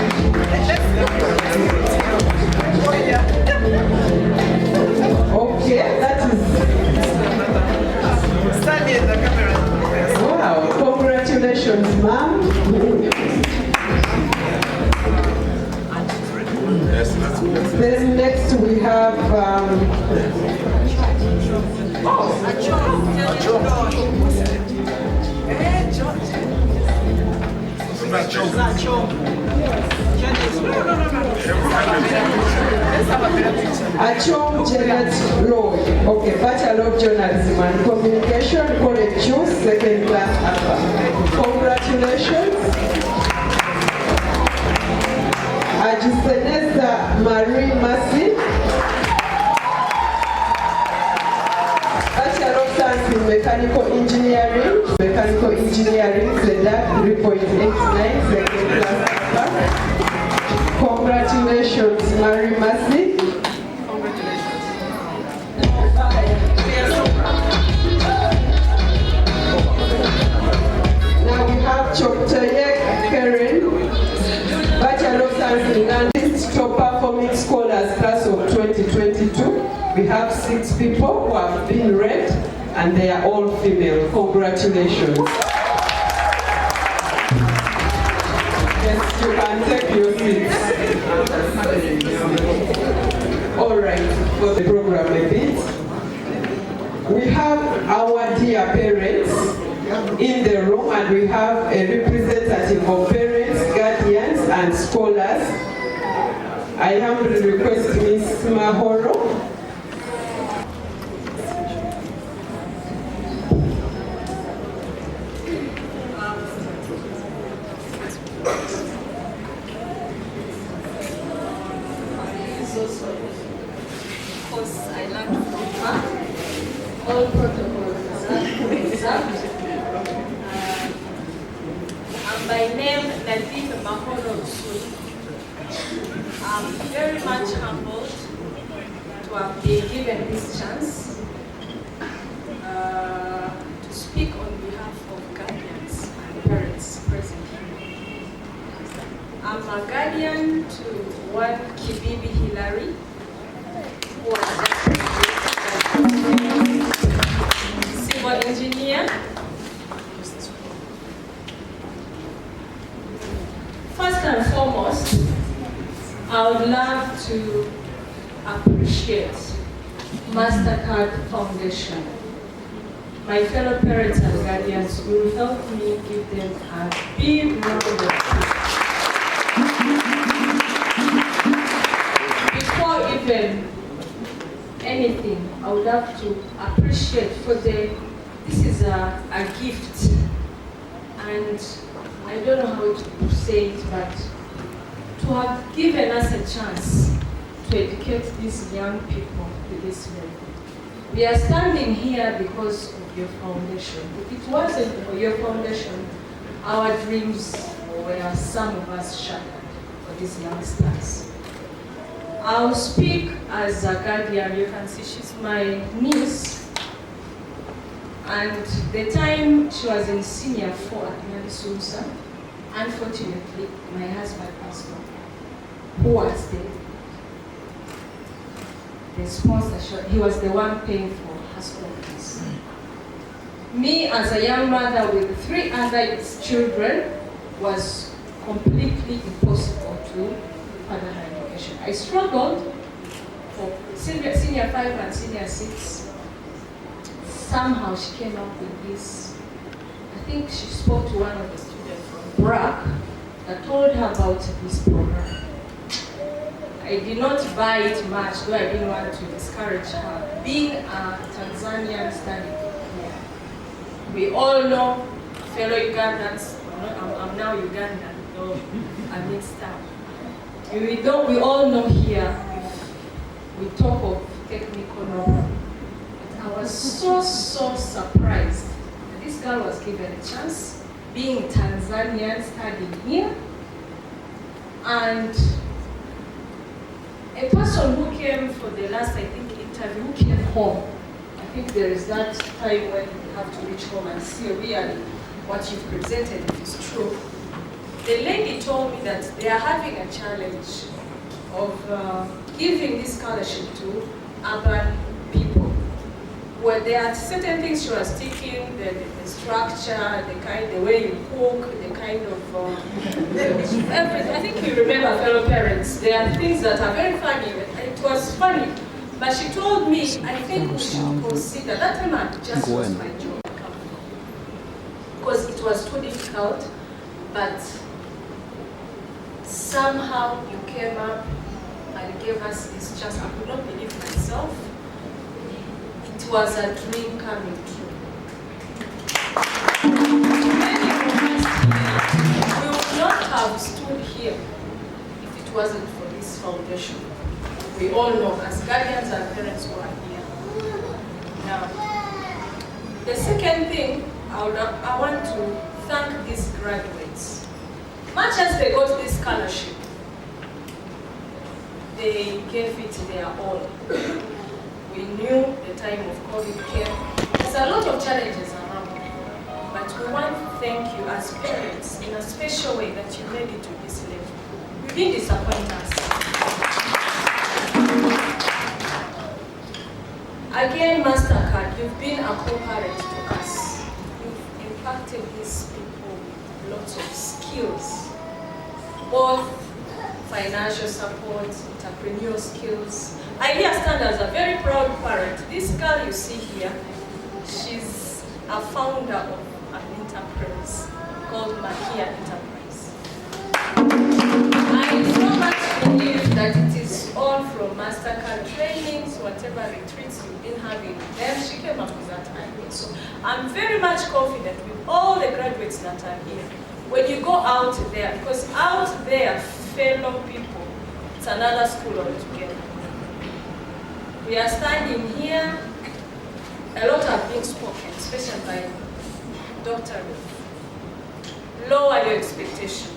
A: Okay, that is...
J: Stand in the camera.
A: Wow, congratulations, ma'am. Then next we have... Achong Janet Lloyd. Okay, Bachelor of Journalism and Communication, College Choose, second class upper. Congratulations. Ajisenesa Marie Masi. Bachelor of Science in Mechanical Engineering, SEDAC 3.89, second class upper. Congratulations, Marie Masi. Now we have Choktoyek Karen, Bachelor of Science in Analytics, top performing scholars class of 2022. We have 6 people who have been read and they are all female. Congratulations. Yes, you can take your seats. All right, for the program a bit. We have our dear parents in the room and we have a representative of parents, guardians and scholars. I humbly request Ms. Mahoro.
K: Because I learned from her, all protocols observed. I'm by name Nadine Mahoro Sui. I'm very much humbled to have been given this chance to speak on behalf of guardians and parents present here. I'm a guardian to one Kibibi Hilary, who was just civil engineer. First and foremost, I would love to appreciate Mastercard Foundation. My fellow parents and guardians will help me give them a big round of applause. Before even anything, I would love to appreciate this is a gift, and I don't know how to say it, but to have given us a chance to educate these young people to this level. We are standing here because of your foundation. If it wasn't for your foundation, our dreams were some of us shattered for these youngsters. I'll speak as a guardian. You can see she's my niece. And the time she was in senior 4 at Nalisumsa, unfortunately, my husband passed on, who was the sponsorship. He was the one paying for her school fees. Me, as a young mother with 3 other children, was completely impossible to further her education. I struggled for senior 5 and senior 6. Somehow she came up with this. I think she spoke to one of the students from BRAC that told her about this program. I did not buy it much, though I didn't want to discourage her. Being a Tanzanian studying here, we all know fellow Ugandans. I'm now Ugandan, though I'm mixed up. We all know here, if we talk of technical knowledge. I was so surprised that this girl was given a chance, being Tanzanian, studying here, and a person who came for the last, I think, interview, who came home. I think there is that time when you have to reach home and see really what you've presented if it's true. The lady told me that they are having a challenge of giving this scholarship to urban people, where there are certain things she was teaching, the structure, the way you cook, the kind of everything. I think you remember, fellow parents, there are things that are very funny. It was funny, but she told me, I think we should consider, that time I just lost my job, because it was too difficult, but somehow you came up and gave us this chance. I could not believe myself. It was a dream coming true. Many of us here, we would not have stood here if it wasn't for this foundation. We all know, as guardians and parents who are here. Now, the second thing, I want to thank these graduates. Much as they got this scholarship, they gave it their all. We knew the time of COVID came. There's a lot of challenges around, but we want to thank you as parents in a special way that you made it to this level. You didn't disappoint us. Again, Mastercard, you've been a co-parent to us. You've impacted these people with lots of skills, both financial support, entrepreneurial skills. I here stand as a very proud parent. This girl you see here, she's a founder of an enterprise called Makerere Enterprise. I so much believe that it is all from Mastercard trainings, whatever retreats you've been having. Then she came up with that idea. So I'm very much confident with all the graduates that are here. When you go out there, because out there, fellow people, it's another school altogether. We are standing here, a lot are being spoken, especially by Dr. Ruth. Lower your expectation.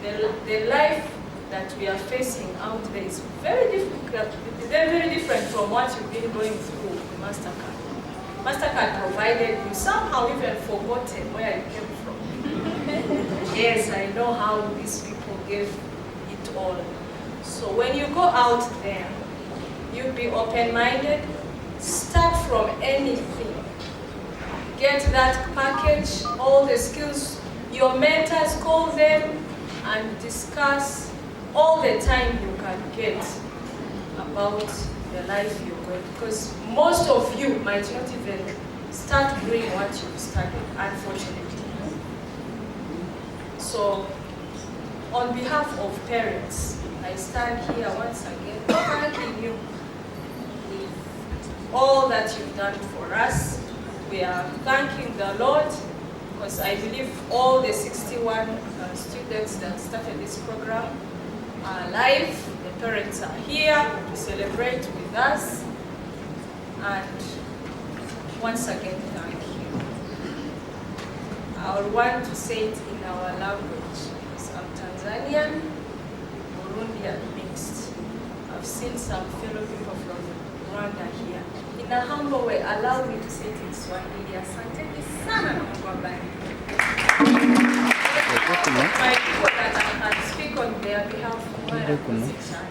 K: The life that we are facing out there is very difficult, very different from what you've been going through with Mastercard. Mastercard provided you, somehow even forgotten where you came from. Yes, I know how these people gave it all. So when you go out there, you be open-minded, start from anything. Get that package, all the skills, your mentors, call them and discuss all the time you can get about the life you're going. Because most of you might not even start doing what you've started, unfortunately. So, on behalf of parents, I stand here once again thanking you with all that you've done for us. We are thanking the Lord because I believe all the 61 students that started this program are alive. The parents are here to celebrate with us. And once again, thank you. I want to say it in our language. I'm Tanzanian, Burundian mixed. I've seen some fellow people from Rwanda here. In a humble way, allow me to say it in Swahili. Asanteni sana na Mungu awabariki. My people that I can speak on their behalf while I'm musician.